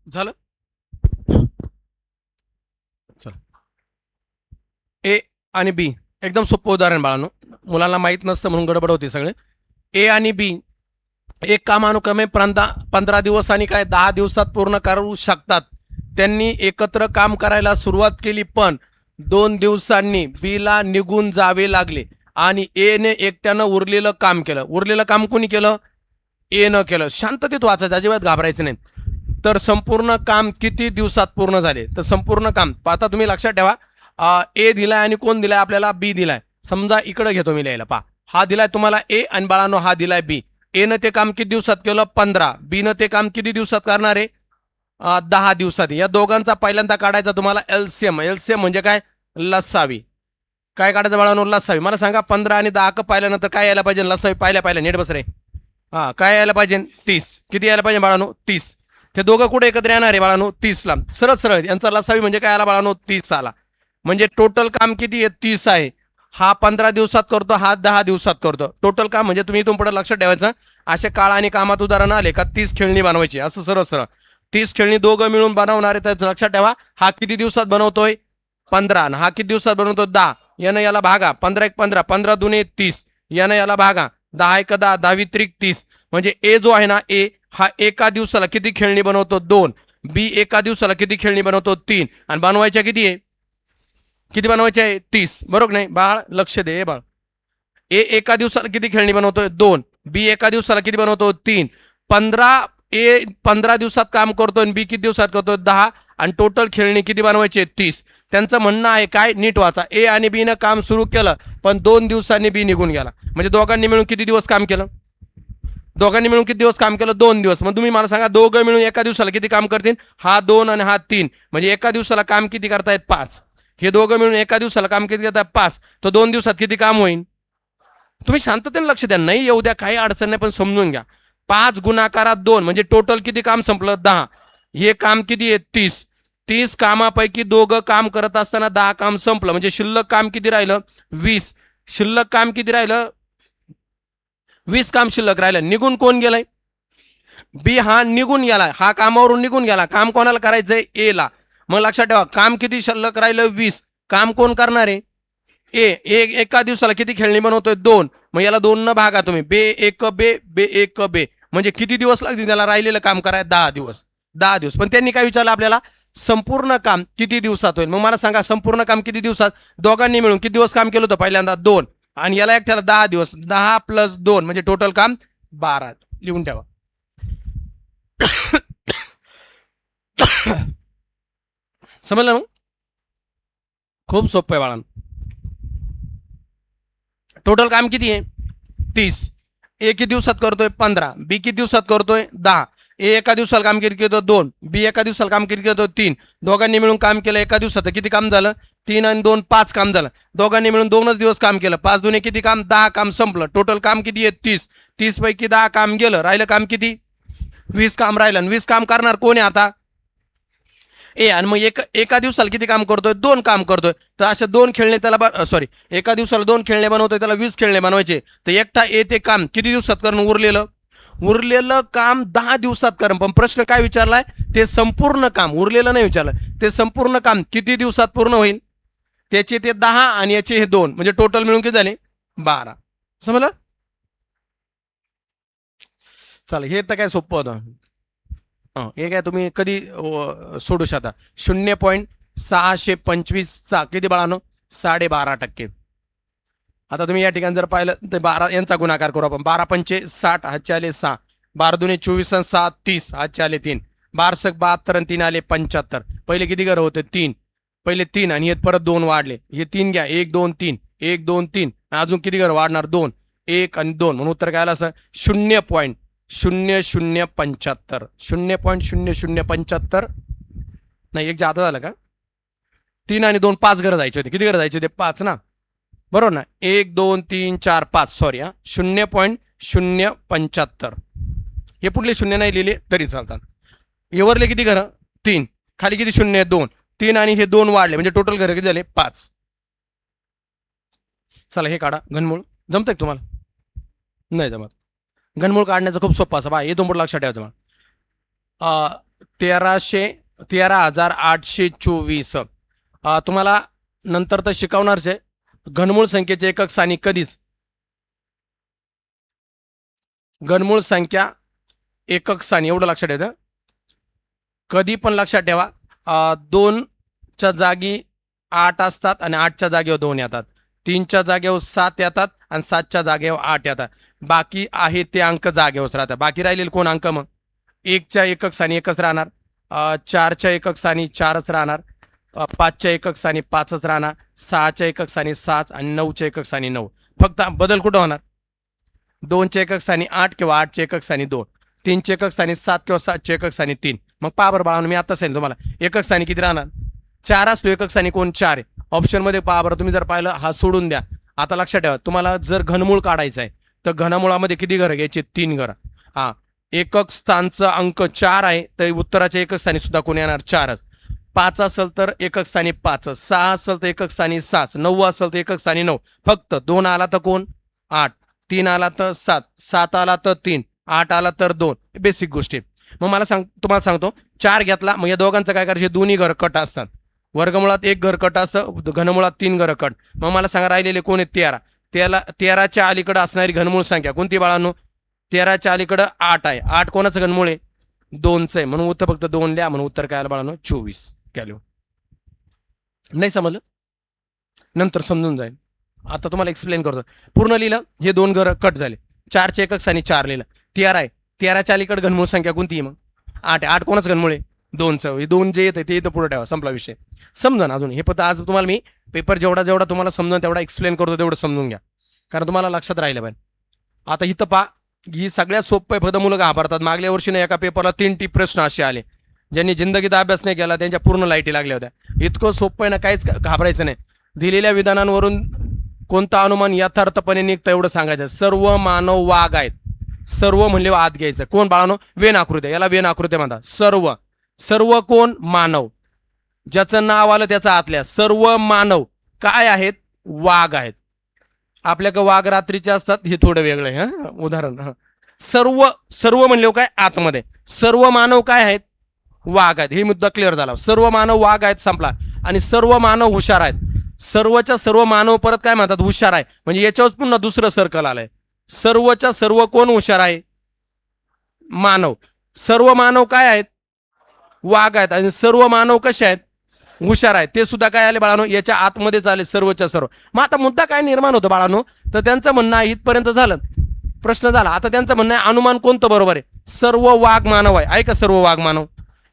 [SPEAKER 1] झालं. चल ए आणि बी एकदम सोपं उदाहरण बाळांनो, मुलांना माहीत नसतं म्हणून गडबड होते सगळे. ए आणि बी एक काम अनुक्रमे 15 दिवस आणि काय 10 दिवसात पूर्ण करू शकतात. त्यांनी एकत्र काम करायला सुरुवात केली, पण 2 दिवसांनी बी ला निघून जावे लागले आणि ए ने एकट्यानं उरलेलं काम केलं. उरलेलं काम कोणी केलं? ए न केलं. शांततेत वाचायचं, अजिबात घाबरायचं नाही. तर संपूर्ण काम किती दिवसात पूर्ण झाले? तर संपूर्ण काम आता तुम्ही लक्षात ठेवा, ए दिलाय आणि कोण दिलाय आपल्याला? बी दिलाय. समजा इकडे घेतो मी लिहायला, पहा हा दिलाय तुम्हाला ए आणि बाळांनो हा दिलाय बी. ए न ते काम किती दिवसात केलं? 15. बी न ते काम किती दिवसात करणार आहे? 10 दिवसात. या दोघांचा पहिल्यांदा काढायचा तुम्हाला एलसीएम. एलसीएम म्हणजे काय? लसावी. काय काढायचं बाळांनो? लसावी. मला सांगा 15 आणि 10 पाहिल्यानंतर काय यायला पाहिजे? लसावी पाहिल्या नीट बस रे. हा काय यायला पाहिजे? 30. किती यायला पाहिजे बाळांनो? 30. ते दोघं कुठे एकत्र येणार आहे बाळांनो? 30 ला. सरळ सरळ यांचा लसावी म्हणजे काय आला बाळांनो? 30 आला. म्हणजे टोटल काम किती आहे? 30 आहे. हा 15 दिवसात करतो, हा 10 दिवसात करतो. टोटल काम म्हणजे तुम्ही इथून पुढे लक्षात ठेवायचं, असे काळ आणि कामात उदाहरण आले का 30 खेळणी बनवायची, असं सरळ सरळ 30 खेळणी दोघं मिळून बनवणार आहे. तर लक्षात ठेवा हा किती दिवसात बनवतोय? 15. आणि हा किती दिवसात बनवतो? 10. यानं याला भागा, 15 1 15, 15 दुने 30. यानं याला भागा, 10 1 10, 10 त्रिक 30. म्हणजे ए जो आहे ना, ए हा एका दिवसाला किती खेळणी बनवतो? 2. बी एका दिवसाला किती खेळणी बनवतो? 3. आणि बनवायच्या किती आहे? किती बनवायचे आहे? 30. बरोबर नाही बाळ? लक्ष दे बाळ. ए एका दिवसाला किती खेळणी बनवतोय? 2. बी एका दिवसाला किती बनवतो? 3. 15 ए 15 दिवसात काम करतोय आणि बी किती दिवसात करतोय? 10. आणि टोटल खेळणी किती बनवायची? 30. त्यांचं म्हणणं आहे काय? नीट वाचा. ए आणि बी न काम सुरू केलं, पण 2 दिवसांनी बी निघून गेला. म्हणजे दोघांनी मिळून किती दिवस काम केलं? दोघांनी मिळून किती दिवस काम केलं? 2 दिवस. मग तुम्ही मला सांगा दोघं मिळून एका दिवसाला किती काम करतील? हा 2 आणि हा 3. म्हणजे एका दिवसाला काम किती करतायत? 5. हे दोघं मिळून एका दिवसाला काम किती करतात? 5. तर 2 दिवसात किती काम होईल? तुम्ही शांततेने लक्ष द्या. नाही येऊ द्या, काही अडचण नाही, पण समजून घ्या. 5 गुणाकारात 2 म्हणजे टोटल किती काम संपलं? 10. हे काम किती आहे? 30. 30 कामापैकी दोघं काम करत असताना 10 काम संपलं. म्हणजे शिल्लक काम किती राहिलं? 20. शिल्लक काम किती राहिलं? 20 काम शिल्लक राहिलं. निघून कोण गेलंय? बी हा निघून गेला. हा कामावरून निघून गेला. काम कोणाला करायचंय? ए ला. मग लक्षात ठेवा काम किती शिल्लक राहिलं? 20. काम कोण करणार आहे? ए. एका दिवसाला किती खेळणी बनवतोय? 2. मग याला 2 न भागा तुम्ही. बे एक बे, बे एक बे. म्हणजे किती दिवस लागतील त्याला राहिलेलं काम करायला? 10 दिवस. 10 दिवस. पण त्यांनी काय विचारलं आपल्याला? संपूर्ण काम किती दिवसात होईल? मग मला सांगा संपूर्ण काम किती दिवसात? दोघांनी मिळून किती दिवस काम केलं होतं? पहिल्यांदा 2. आणि याला एकट्याला 10 दिवस. 10 + 2 म्हणजे टोटल काम 12. लिहून ठेवा. समजलं मग? खूप सोपं आहे बाळांनो. टोटल काम किती आहे? 30. ए किती दिवसात करतोय? 15. बी किती दिवसात करतोय? 10. ए एका दिवसाला काम किती करतो? 2. बी एका दिवसाला काम किती करतो? 3. दोघांनी मिळून काम केलं एका दिवसात. किती काम झालं? 3 आणि 2 5 काम झालं. दोघांनी मिळून 2च दिवस काम केलं. 5 दुने किती काम? 10 काम संपलं. टोटल काम किती आहे? 30. 30 पैकी 10 काम गेलं. राहिलं काम किती? 20 काम राहिलं. आणि 20 काम करणार कोण आहे आता? ए. आणि मग एका दिवसाला किती काम करतोय? 2 काम करतोय. तर असे 2 खेळणे त्याला सॉरी एका दिवसाला 2 खेळणे बनवतोय, त्याला 20 खेळणे बनवायचे. तर एकटा ए ते काम किती दिवसात करणं? उरलेलं काम 10 दिवसात करणं. पण प्रश्न काय विचारलाय? ते संपूर्ण काम, उरलेलं नाही विचारलं. ते संपूर्ण काम किती दिवसात पूर्ण होईल? त्याचे ते 10 आणि याचे हे 2 म्हणजे टोटल मिळून किती झाले? 12. समजलं? चला हे तर काय सोपं होतं. हे काय तुम्ही कधी सोडू शकता. 0.625चा किती बाळांनो? 12.5%. आता तुम्ही या ठिकाणी जर पाहिलं तर 12 यांचा गुणाकार करू आपण. 12 पंचे 60 हातचे आले 6. 12 दुने 24 आणि 6 30 हातचे आले 3. 12 सक 72 आणि 3 आले 75. पहिले किती घर होते? 3. पहिले 3 आणि हे परत 2 वाढले. हे 3 घ्या. 1 2 3 1 2 3 अजून किती घर वाढणार 2, 1 आणि 2 म्हणून उत्तर काय आलं असं 0.0075 0.0075 नाही, एक जादा झालं का 3 आणि 2 5 घरं जायचे होते. किती घरं जायचे होते 5 ना, बरोबर ना 1 2 3 4 5 सॉरी 0.075 हे पुढले शून्य नाही लिहिले तरी चालतात. एवरले किती घरं 3, खाली किती शून्य 2, 3 आणि हे 2 वाढले म्हणजे टोटल घरं किती झाले 5. चला हे काढा घनमूळ. जमतंय का तुम्हाला? नाही जमत. घनमूळ काढण्याचं खूप सोपं असं बा, हे दोन लक्षात ठेवायचं मला. 13,824 तुम्हाला नंतर तर शिकवणारच आहे. घनमूळ संख्येचे एकक स्थानी कधीच घनमूळ संख्या एकक स्थानी एवढं लक्षात ठेवा. कधी पण लक्षात ठेवा 2च्या जागी 8 असतात आणि 8च्या जागेवर 2 येतात, 3च्या जागेवर 7 येतात आणि 7च्या जागेवर 8 येतात. बाकी आहे ते अंक जागेवरच राहतात. बाकी राहिलेले कोण अंक मग 1च्या एकक स्थानी एकच राहणार, 4च्या एकक स्थानी 4च राहणार, 5च्या एकक स्थानी 5च राहणार, 6च्या एकक स्थानी 6 आणि 9च्या एकक स्थानी 9. फक्त बदल कुठं होणार 2च्या एकक स्थानी 8 किंवा 8च्या एकक स्थानी 2, 3च्या एकक स्थानी 7 किंवा 7च्या एकक स्थानी 3. मग पहा बरं बाळांनो, मी आता सांगितलं तुम्हाला एकक स्थानी किती राहणार 4 असलो, एकक स्थानी कोण 4 आहे. ऑप्शनमध्ये पहा बरं, तुम्ही जर पाहिलं हा सोडून द्या. आता लक्षात ठेवा तुम्हाला जर घनमूळ काढायचं आहे तर घनमुळामध्ये किती घरं घ्यायचे 3 घरं. हा एकक स्थानचा अंक 4 आहे तर उत्तराच्या एकक स्थानी सुद्धा कोण येणार 4च. 5 असेल तर एकक स्थानी 5, 6 असेल तर एकक स्थानी 6, 9 असेल तर एकक स्थानी 9. फक्त 2 आला तर कोण 8, 3 आला तर 7, 7 आला तर 3, 8 आला तर 2. बेसिक गोष्टी. मग मला तुम्हाला सांगतो 4 घेतला मग या दोघांचं काय करायचे दोन्ही घर कट असतात. वर्गमुळात 1 घर कट असतं, घनमुळात 3 घर कट. मग मला सांगा राहिलेले कोण आहेत 13. 13च्या अलीकडे असणारी घनमूळ संख्या कोणती बाळांनो 13च्या अलीकडं 8 आहे. 8 कोणाचं घनमूळ आहे 2चं आहे म्हणून उत्तर फक्त 2 लिहा. म्हणून उत्तर काय आलं बाळांनो 24. कॅल्व्हिन. नाही समजलं नंतर समजून जाईल. आता तुम्हाला एक्सप्लेन करतो. पूर्ण लिहिलं हे 2 घर कट झाले. 4च्या एकक स्थानी 4 लिहिलं. 13 आहे. 13च्या अलीकडे घनमूळ संख्या कोणती मग 8 आहे. 8 कोणाचं घनमूळ आहे 2चं. हे 2 जे येतं ते इथं पुढे ठेवा. संपला विषय. समजा अजून हे फक्त आज तुम्हाला मी पेपर जेवढा तुम्हाला समजून तेवढा एक्सप्लेन करतो तेवढं समजून घ्या कारण तुम्हाला लक्षात राहिलं पाहिजे. आता इथं पहा ही सगळ्यात सोपं आहे, फक्त मुलं घाबरतात. मागल्या वर्षी एका पेपरला 3 टी प्रश्न असे आले ज्यांनी जिंदगीत अभ्यास नाही केला त्यांच्या पूर्ण लाईटी लागल्या होत्या. इतकं सोपं आहे ना, काहीच घाबरायचं नाही. दिलेल्या विधानांवरून कोणता अनुमान यथार्थपणे निघतं एवढं सांगायचं. सर्व मानव वाघ आहेत. सर्व म्हणले आत घ्यायचं. कोण बाळानो वेन आकृत्या, याला वेन आकृत्या म्हणतात. सर्व सर्व कोण मानव, ज्याचं नाव आलं त्याचा आतल्या. सर्व मानव काय आहेत वाघ आहेत. आपल्याकडे वाघ रात्रीचे असतात हे थोडं वेगळं आहे. उदाहरण सर्व सर्व म्हणले काय आतमध्ये. सर्व मानव काय आहेत वाघ आहेत. हे मुद्दा क्लिअर झाला. सर्व मानव वाघ आहेत संपला. आणि सर्व मानव हुशार आहेत. सर्वच्या सर्व मानव परत काय म्हणतात हुशार आहे. म्हणजे याच्यावर पुन्हा दुसरं सर्कल आलंय. सर्वच्या सर्व कोण हुशार आहे मानव. सर्व मानव काय आहेत वाघ आहेत. आणि सर्व मानव कसे आहेत हुशार आहेत. ते सुद्धा काय आले बाळानो याच्या आतमध्येच आले सर्वच्या सर्व. मग आता मुद्दा काय निर्माण होतो बाळानो, तर त्यांचं म्हणणं आहे इथपर्यंत झालं प्रश्न झाला. आता त्यांचं म्हणणं आहे अनुमान कोणतं बरोबर आहे. सर्व वाघ मानव आहे. ऐका सर्व वाघ मानव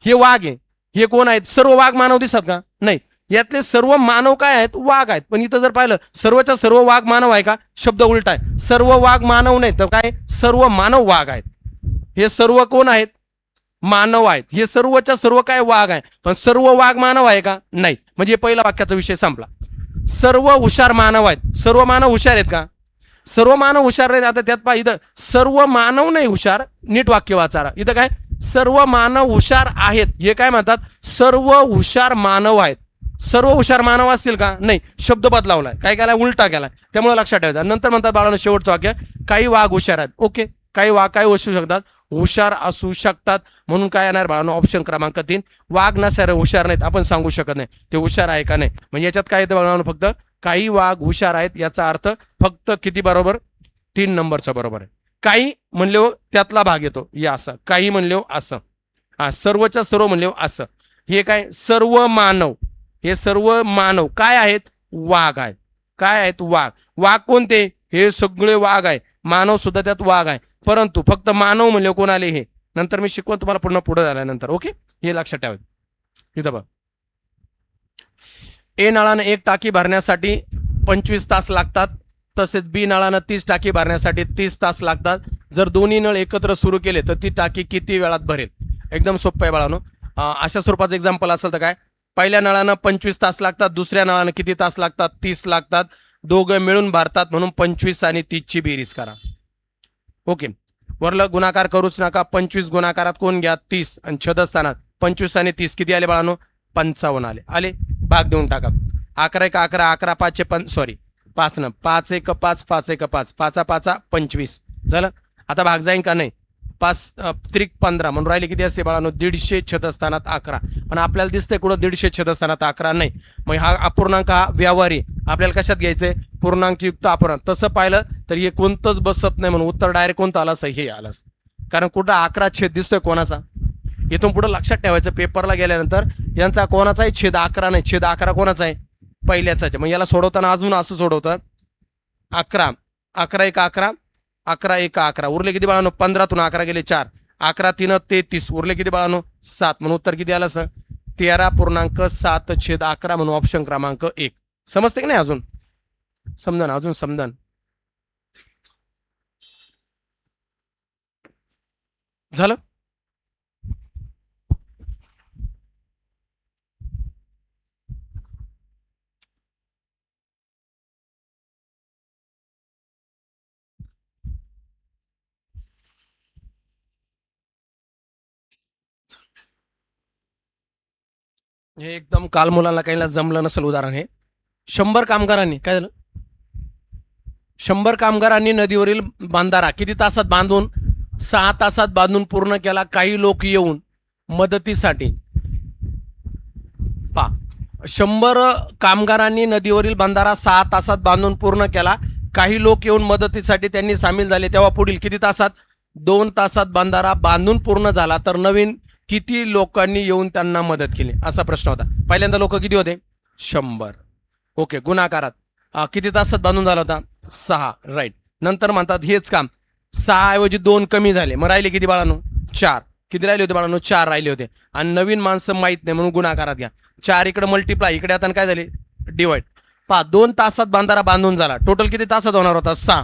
[SPEAKER 1] हे वाघ आहे. हे कोण आहेत सर्व वाघ मानव दिसत का नाही. यातले सर्व मानव काय आहेत वाघ आहेत. पण इथं जर पाहिलं सर्वच्या सर्व वाघ मानव आहे का शब्द उलटा आहे. सर्व वाघ मानव नाही तर काय सर्व मानव वाघ आहेत. हे सर्व कोण आहेत मानव आहेत. हे सर्वच्या सर्व काय वाघ आहे. पण सर्व वाघ मानव आहे का नाही. म्हणजे पहिला वाक्याचा विषय संपला. सर्व हुशार मानव आहेत. सर्व मानव हुशार आहेत का सर्व मानव हुशार आहेत. आता त्यात पहा इथं सर्व मानव नाही हुशार. नीट वाक्य वाचारा. इथं काय सर्व मानव हुशार आहेत. हे काय म्हणतात सर्व हुशार मानव आहेत. सर्व हुशार मानव असतील का नाही. शब्द बदलावलाय काय केलाय उलटा केलाय. त्यामुळे लक्षात ठेवायचं. नंतर म्हणतात बाळांनो शेवटचं वाक्य काही वाघ हुशार आहेत. ओके काही वाघ काय असू शकतात हुशार असू शकतात. म्हणून काय येणार बाळांनो ऑप्शन क्रमांक 3 वाघ नसारे हुशार नाहीत आपण सांगू शकत नाही ते हुशार आहे का नाही. म्हणजे याच्यात काय येतं बाळांनो फक्त काही वाघ हुशार आहेत. याचा अर्थ फक्त किती बरोबर 3 नंबरचा बरोबर आहे. काही म्हणले त्यातला भाग येतो या असं. काही म्हणले असं. हा सर्वच्या सर्व म्हणले असं. हे काय सर्व मानव हे सर्व मानव काय आहेत वाघ आहेत. काय आहेत वाघ. वाघ कोणते हे सगळे वाघ आहे. मानव सुद्धा त्यात वाघ आहे. परंतु फक्त मानव म्हणले कोण आले हे नंतर मी शिकवून तुम्हाला पूर्ण पुढे झाल्यानंतर. ओके हे लक्षात ठेवा. इथं बघ ए नळाने एक टाकी भरण्यासाठी 25 तास लागतात. तसेच बी नळानं 30 टाकी भरण्यासाठी 30 तास लागतात. जर दोन्ही नळ एकत्र सुरू केले तर ती टाकी किती वेळात भरेल? एकदम सोपं आहे बाळांनो. अशा स्वरूपाचं एक्झाम्पल असेल तर काय, पहिल्या नळानं 25 तास लागतात, दुसऱ्या नळानं किती तास लागतात? 30 लागतात. दोघं मिळून भरतात, म्हणून 25 आणि 30 ची बेरीज करा. ओके, वरलं गुणाकार करूच नका. 25 गुणाकारात कोण घ्या? 30, आणि छेदस्थानात 25 आणि 30 किती आले बाळांनो? 55 आले. आले, भाग देऊन टाका. 11 1 11, 11 5 सॉरी 5 न 5 1 5, 5 1 5, 5 5 25 झालं. आता भाग जाईन का नाही? 5 त्रिक 15 म्हणून राहिले किती असते बाळांनो? 150 छेदस्थानात 11. पण आपल्याला दिसतंय कुठं 150 छेदस्थानात 11 नाही. मग हा अपूर्णांक हा व्यवहारी आपल्याला कशात घ्यायचंय? पूर्णांकयुक्त अपूर्णांक. तसं पाहिलं तर हे कोणतंच बसत नाही, म्हणून उत्तर डायरेक्ट कोणतं आलं असं? हे आलं. कारण कुठं 11 छेद दिसतोय कोणाचा? इथून पुढे लक्षात ठेवायचं, पेपरला गेल्यानंतर यांचा कोणाचाही छेद 11 नाही. छेद 11 कोणाचा आहे? पहिल्याचा. मग याला सोडवताना अजून असं सोडवतं, 11 11 1 11, 11 1 11, उरले किती बाळांनो? 15 तून 11 गेले 4, 11 3 33, उरले किती बाळांनो? 7. म्हणून उत्तर किती आलं सर? 13.7/11 म्हणून ऑप्शन क्रमांक 1. समजते की नाही? अजून समजा ना, अजून समजा झालं. हे एकदम काल मुलांना काहीला जमलं नसेल उदाहरण. हे 100 कामगारांनी काय झालं? 100 कामगारांनी नदीवरील बांधारा किती तासात बांधून? 6 तासात बांधून पूर्ण केला. काही लोक येऊन मदतीसाठी, 100 कामगारांनी नदीवरील बंधारा 6 तासात बांधून पूर्ण केला. काही लोक येऊन मदतीसाठी त्यांनी सामील झाले. तेव्हा पुढील किती तासात? 2 तासात बंधारा बांधून पूर्ण झाला. तर नवीन किती लोकांनी येऊन त्यांना मदत केली? असा प्रश्न होता. पहिल्यांदा लोक किती होते? 100. ओके, गुणाकारात किती तासात बांधून झाला होता? 6. राईट. नंतर म्हणतात हेच काम 6 ऐवजी 2 कमी झाले, मग राहिले किती बाळांनो? 4. किती राहिले होते बाळांनो? 4 राहिले होते. आणि नवीन माणसं माहीत नाही म्हणून गुणाकारात घ्या. 4 इकडे मल्टिप्लाय, इकडे आता काय झाले? डिवाइड. 2 तासात बांधारा बांधून झाला. टोटल किती तासात होणार होता? 6.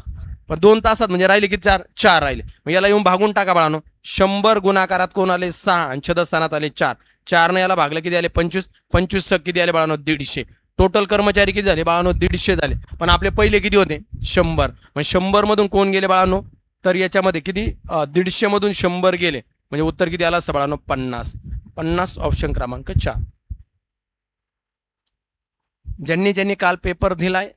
[SPEAKER 1] पण 2 तासात म्हणजे राहिले किती? 4 राहिले. मग याला येऊन भागून टाका बाळांनो. 100 गुणाकारात कोण आले? 6, आणि छेदस्थानात आले 4. 4 ने याला भागलं किती आले? 25. 25 किती आले बाळांनो? 150. टोटल कर्मचारी किती झाले बाळांनो? 150 झाले. पण आपले पहिले किती होते? 100. मग 100 मधून कोण गेले बाळांनो? तर याच्यामध्ये किती? 150 मधून 100 गेले, म्हणजे उत्तर किती आलं असतं बाळांनो? 50. 50 ऑप्शन क्रमांक 4. ज्यांनी काल पेपर दिलाय,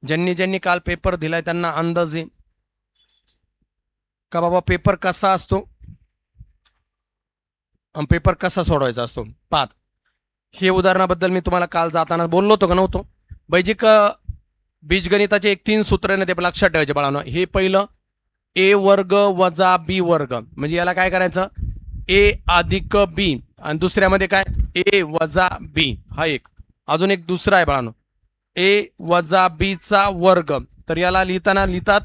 [SPEAKER 1] ज्यांनी काल पेपर दिलाय त्यांना अंदाज आहे का बाबा पेपर कसा असतो, पेपर कसा सोडवायचा असतो? पाहत हे उदाहरणाबद्दल मी तुम्हाला काल जाताना बोललो होतो का नव्हतो? बैजिक बीजगणिताचे एक 3 सूत्र आहे ते लक्षात ठेवायचे बाळांनो. हे पहिलं ए वर्ग वजा बी वर्ग, म्हणजे याला काय करायचं? ए अधिक बी, आणि दुसऱ्यामध्ये काय? ए वजा बी. हा एक. अजून एक दुसरा आहे बाळांनो, ए वजा बी चा वर्ग. तर याला लिहितात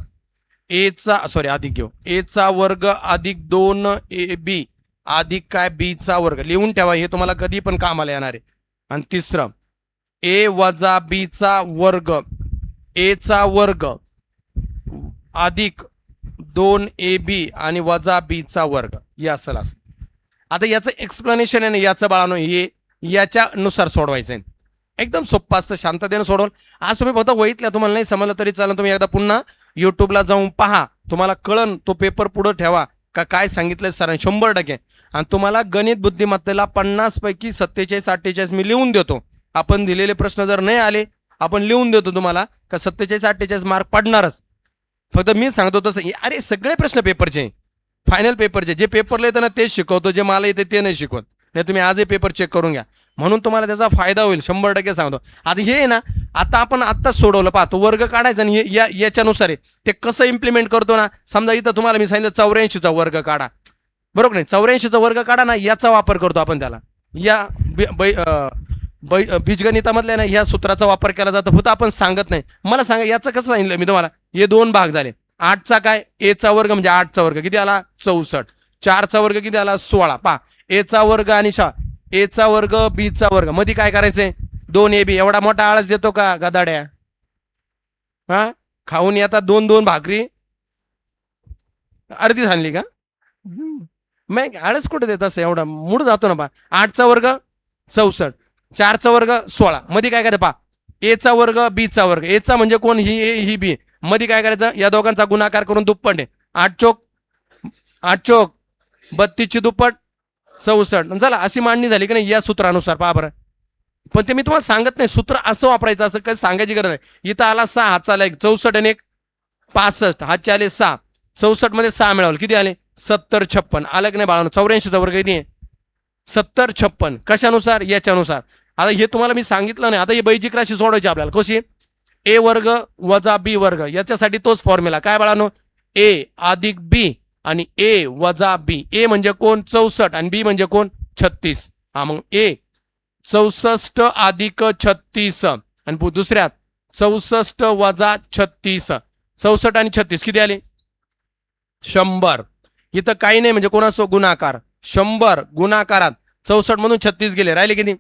[SPEAKER 1] ए चा अधिक घेऊ, ए चा वर्ग अधिक 2ab अधिक काय? बी चा वर्ग. लिहून ठेवा, हे तुम्हाला कधी पण कामाला येणार आहे. आणि तिसरं ए वजा बी चा वर्ग, ए चा वर्ग अधिक 2ab आणि वजा बी चा वर्ग. या असं. आता याचं एक्सप्लेनेशन आहे ना याचं बाळांनो, हे याच्यानुसार सोडवायचं आहे. एकदम सोप्पं असतं, शांततेनं सोडवून. आज तुम्ही फक्त वहीतल्या, तुम्हाला नाही समजलं तरी चालेल, तुम्ही एकदा पुन्हा युट्यूबला जाऊन पहा, तुम्हाला कळन. तो पेपर पुढे ठेवा का काय सांगितलंय सरांनी 100%. आणि तुम्हाला गणित बुद्धिमत्तेला 50 पैकी 47 48 मी लिहून देतो. आपण दिलेले प्रश्न जर नाही आले, आपण लिहून देतो तुम्हाला का 47 48 मार्क पडणारच. फक्त मी सांगतो तसं. अरे सगळे प्रश्न पेपरचे, फायनल पेपरचे, जे पेपरला येतं ना तेच शिकवतो, जे मला येते ते नाही शिकवत. नाही तुम्ही आजही पेपर चेक करून घ्या, म्हणून तुम्हाला त्याचा फायदा होईल. 100% सांगतो. आता हे ना, आता आपण आत्ताच सोडवलं, पाहतो वर्ग काढायचा आणि याच्यानुसार आहे ते कसं इम्प्लिमेंट करतो ना. समजा इथं तुम्हाला मी सांगितलं 84चा वर्ग काढा, बरोबर नाही? 84चा वर्ग काढा ना, याचा वापर करतो आपण त्याला. या बीजगणितामधल्या ना ह्या सूत्राचा वापर केला जातो. फक्त आपण सांगत नाही. मला सांगा याचं कसं सांगितलं मी तुम्हाला? हे 2 भाग झाले. 8चा काय? ए चा वर्ग म्हणजे 8चा वर्ग किती आला? 64. 4चा वर्ग किती आला? 16. पहा, ए चा वर्ग आणि ए चा वर्ग बी चा वर्ग मध्ये काय करायचंय? 2ab. एवढा मोठा आळस देतो का गदाड्या? हा, खाऊन येतात 2-2 भाकरी अर्धी झाली का? मग आळस कुठे देत असं एवढा मूड जातो ना पा. 8चा वर्ग 64, 4चा वर्ग 16, मध्ये काय करायचं पा, एचा वर्ग बीचा वर्ग, एचा म्हणजे कोण, ही ए ही बी, मध्ये काय करायचं, या दोघांचा गुणाकार करून दुप्पट आहे. 8 चोक 32ची दुप्पट 64. चला अशी मांडणी झाली की नाही या सूत्रानुसार पहा बरं. पण ते मी तुम्हाला सांगत नाही सूत्र असं वापरायचं, असं काही सांगायची गरज नाही. इथं आला 6, हातचा आला 1, 64 आणि 1 65, हातचे आले 6, 64 मध्ये 6 मिळवलं किती आले 70 56. आलं की नाही बाळांनो, 84चा वर्ग किती आहे 70 56. कशानुसार, याच्यानुसार. आता हे तुम्हाला मी सांगितलं नाही. आता ही बैजिक राशी सोडवायची आपल्याला कशी, ए वर्ग वजा बी वर्ग, याच्यासाठी तोच फॉर्म्युला काय बाळांनो, ए अधिक बी आणि ए वजा बी. ए म्हणजे कोण 64 आणि बी म्हणजे कोण 36. हा मग ए 64 अधिक 36 आणि दुसऱ्यात 64 वजा 36. 64 आणि 36 किती आले 100. इथं काही नाही म्हणजे कोणासो गुणाकार, 100 गुणाकारात 64 मधून 36 गेले, राहिले किती,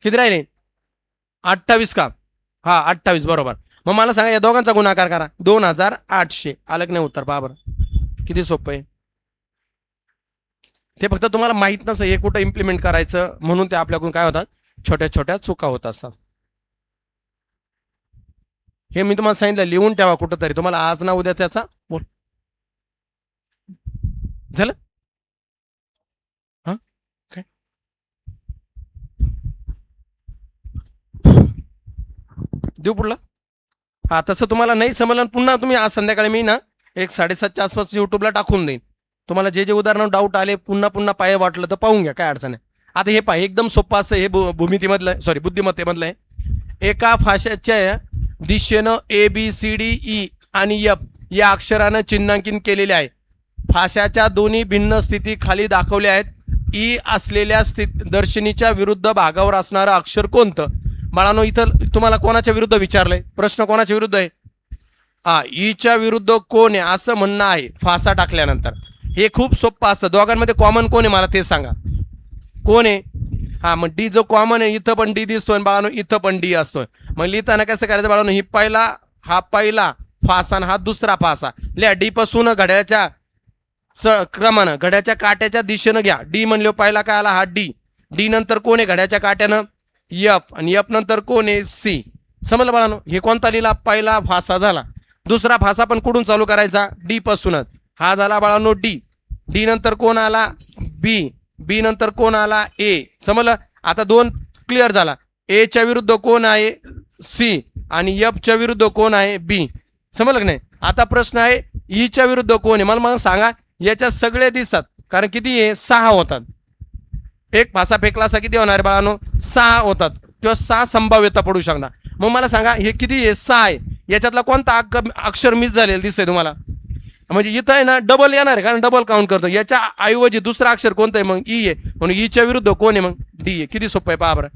[SPEAKER 1] किती राहिले 28 का. हा 28 बरोबर. मग मला सांगा या दोघांचा गुणाकार करा, 2800. आलं की नाही उत्तर, पहा बरं किती सोपं आहे. ते फक्त तुम्हाला माहित नसतं हे कुठं इम्प्लिमेंट करायचं, म्हणून ते आपल्याकडून काय होतात, छोट्या छोट्या चुका होत असतात. हे मी तुम्हाला सांगितलं लिहून ठेवा कुठं तरी, तुम्हाला आज ना उद्या त्याचा बोल झालं. हा काय देऊ पुढला. हा तसं तुम्हाला नाही समजलं पुन्हा तुम्ही आज संध्याकाळी मी ना 1:30च्या आसपास युट्यूबला टाकून देईन. तुम्हाला जे जे उदाहरण डाऊट आले पुन्हा पुन्हा पाय वाटलं तर पाहून घ्या, काय अडचण आहे. आता हे पाय एकदम सोपं असं हे भूमितीमधलं सॉरी बुद्धिमत्तेमधलं आहे. एका फाशाच्या दिशेनं A B C D E आणि एफ या अक्षरानं चिन्हांकित केलेले आहे. फाशाच्या दोन्ही भिन्न स्थिती खाली दाखवल्या आहेत. ई असलेल्या दर्शनीच्या विरुद्ध भागावर असणारं अक्षर कोणतं. बाळांनो इथं तुम्हाला कोणाच्या विरुद्ध विचारलंय, प्रश्न कोणाच्या विरुद्ध आहे, हा ईच्या विरुद्ध कोण आहे असं म्हणणं आहे फासा टाकल्यानंतर. हे खूप सोपं असतं. दोघांमध्ये कॉमन कोण आहे मला ते सांगा, कोण आहे. हा मग डी जो कॉमन आहे, इथं पण डी दिसतोय बाळांनो, इथं पण डी असतोय. मग लिहिताना कसं करायचं बाळांनो, ही हा पहिला फासा आणि हा दुसरा फासा लिहा. डी पासून घड्याच्या क्रमानं घड्याच्या काट्याच्या दिशेनं घ्या. डी म्हणलो पहिला काय आला, हा डी. डी नंतर कोण आहे घड्याच्या काट्यानं, एफ, आणि एफ नंतर कोण आहे सी. समजलं बाळांनो, हे कोणता लिहिला, पहिला फासा झाला. दुसरा फासा पण कुठून चालू करायचा, डी पासूनच. हा झाला बाळांनो डी. डी नंतर कोण आला बी. बी नंतर कोण आला ए. समजलं. आता दोन क्लिअर झाला. ए च्या विरुद्ध कोण आहे सी आणि एफ च्या विरुद्ध कोण आहे बी. समजलं की नाही. आता प्रश्न आहे ई च्या विरुद्ध कोण आहे. मला सांगा, याच्यात सगळे दिसतात कारण किती आहे 6 होतात. एक फासा फेकला असा किती होणार बाळांनो 6 होतात, किंवा 6 संभाव्यता पडू शकणार. मग मला सांगा हे किती आहे 6 आहे, याच्यातला कोणता अक्षर मिस झालेलं दिसतंय तुम्हाला, म्हणजे इथं आहे ना डबल येणार आहे कारण डबल काउंट करतो. याच्या ऐवजी दुसरा अक्षर कोणतं आहे मग ई आहे, म्हणून ईच्या विरुद्ध कोण आहे मग डी आहे. किती सोपं आहे पहा बरं.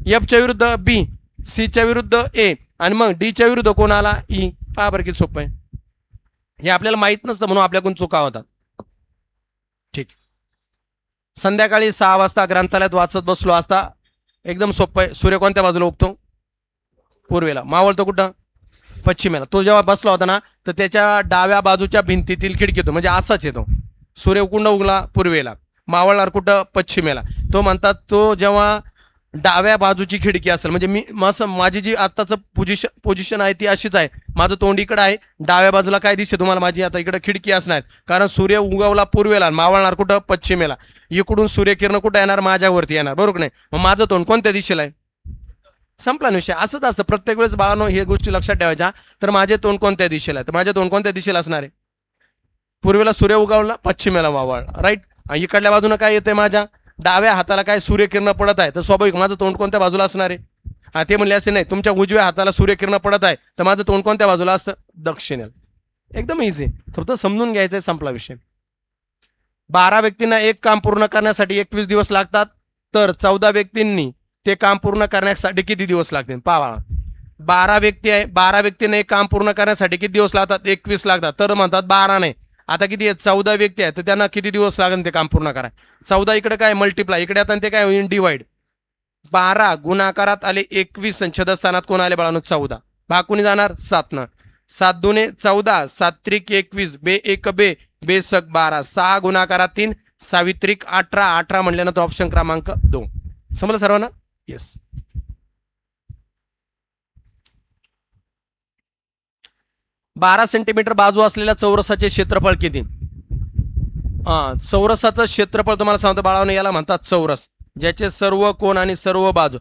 [SPEAKER 1] एफच्या विरुद्ध बी, सीच्या विरुद्ध ए आणि मग डीच्या विरुद्ध कोण आला ई. पहा बरं किती सोपं आहे. हे आपल्याला माहित नसतं म्हणून आपल्याकडून चुका होतात. ठीक. संध्याकाळी 6 वाजता ग्रंथालयात वाचत बसलो असता. एकदम सोपं आहे. सूर्य कोणत्या बाजूला उगतो, पूर्वेला. मावळतो कुठं, पश्चिमेला. तो जेव्हा बसला होता ना तर त्याच्या डाव्या बाजूच्या भिंतीतील खिडकीतून, म्हणजे असाच येतो. सूर्य कुठं उगला, पूर्वेला. मावळणार कुठं, पश्चिमेला. तो म्हणतात तो जेव्हा डाव्या बाजूची खिडकी असेल, म्हणजे मी माझी जी आत्ताचं पोझिशन आहे ती अशीच आहे. माझं तोंड इकडं आहे, डाव्या बाजूला काय दिसते तुम्हाला माझी आता इकडं खिडकी असणार, कारण सूर्य उगवला पूर्वेला, मावळणार कुठं, पश्चिमेला. इकडून सूर्यकिरण कुठं येणार, माझ्यावरती येणार, बरोबर नाही. मग माझं तोंड कोणत्या दिशेला आहे, संपला विषय. असंच असतं प्रत्येक वेळेस बाळांनो, हे गोष्टी लक्षात ठेवायच्या. तर माझे तोंड कोणत्या दिशेला आहे, तर माझे तोंड कोणत्या दिशेला असणार आहे, पूर्वेला सूर्य उगवला, पश्चिमेला मावळ, राईट. इकडल्या बाजूनं काय येते, माझ्या डाव्या हाताला काय सूर्यकिरण पडत आहे, तर स्वाभाविक माझं तोंड कोणत्या बाजूला असणार आहे. हा ते म्हणले असे नाही, तुमच्या उजव्या हाताला सूर्यकिरण पडत आहे तर माझं तोंड कोणत्या बाजूला असतं, दक्षिणेला. एकदम इझी, फक्त समजून घ्यायचंय, संपला विषय. 12 व्यक्तींना एक काम पूर्ण करण्यासाठी 21 दिवस लागतात, तर 14 व्यक्तींनी ते काम पूर्ण करण्यासाठी किती दिवस लागतील. पाहा, 12 व्यक्ती आहे, 12 व्यक्तींना एक काम पूर्ण करण्यासाठी किती दिवस लागतात, 21 लागतात. तर म्हणतात 12 नाही, आता किती आहेत 14 व्यक्ती आहेत, तर त्यांना किती दिवस लागेल ते काम पूर्ण करा. 14 इकडे काय मल्टिप्लाय, इकडे आता ते काय होईल डिवाइड. 12 गुणाकारात आले 21 आणि छदस्थानात कोण आले बाळांनो 14, भाग कोणी जाणार 7 न. 7 दुने 14, 7 त्रिक 21, बे एक बे, बेसक 12, 6 गुणाकारात 3, सावित्रिक 18, 18 म्हणल्यानंतर ऑप्शन क्रमांक 2. समजलं सर्वांना? येस. 12 सेंटीमीटर बाजू असलेल्या चौरसाचे क्षेत्रफळ किती? चौरसाचं क्षेत्रफळ तुम्हाला सांगतो बाळांनो, याला म्हणतात चौरस, ज्याचे सर्व कोण आणि सर्व बाजू,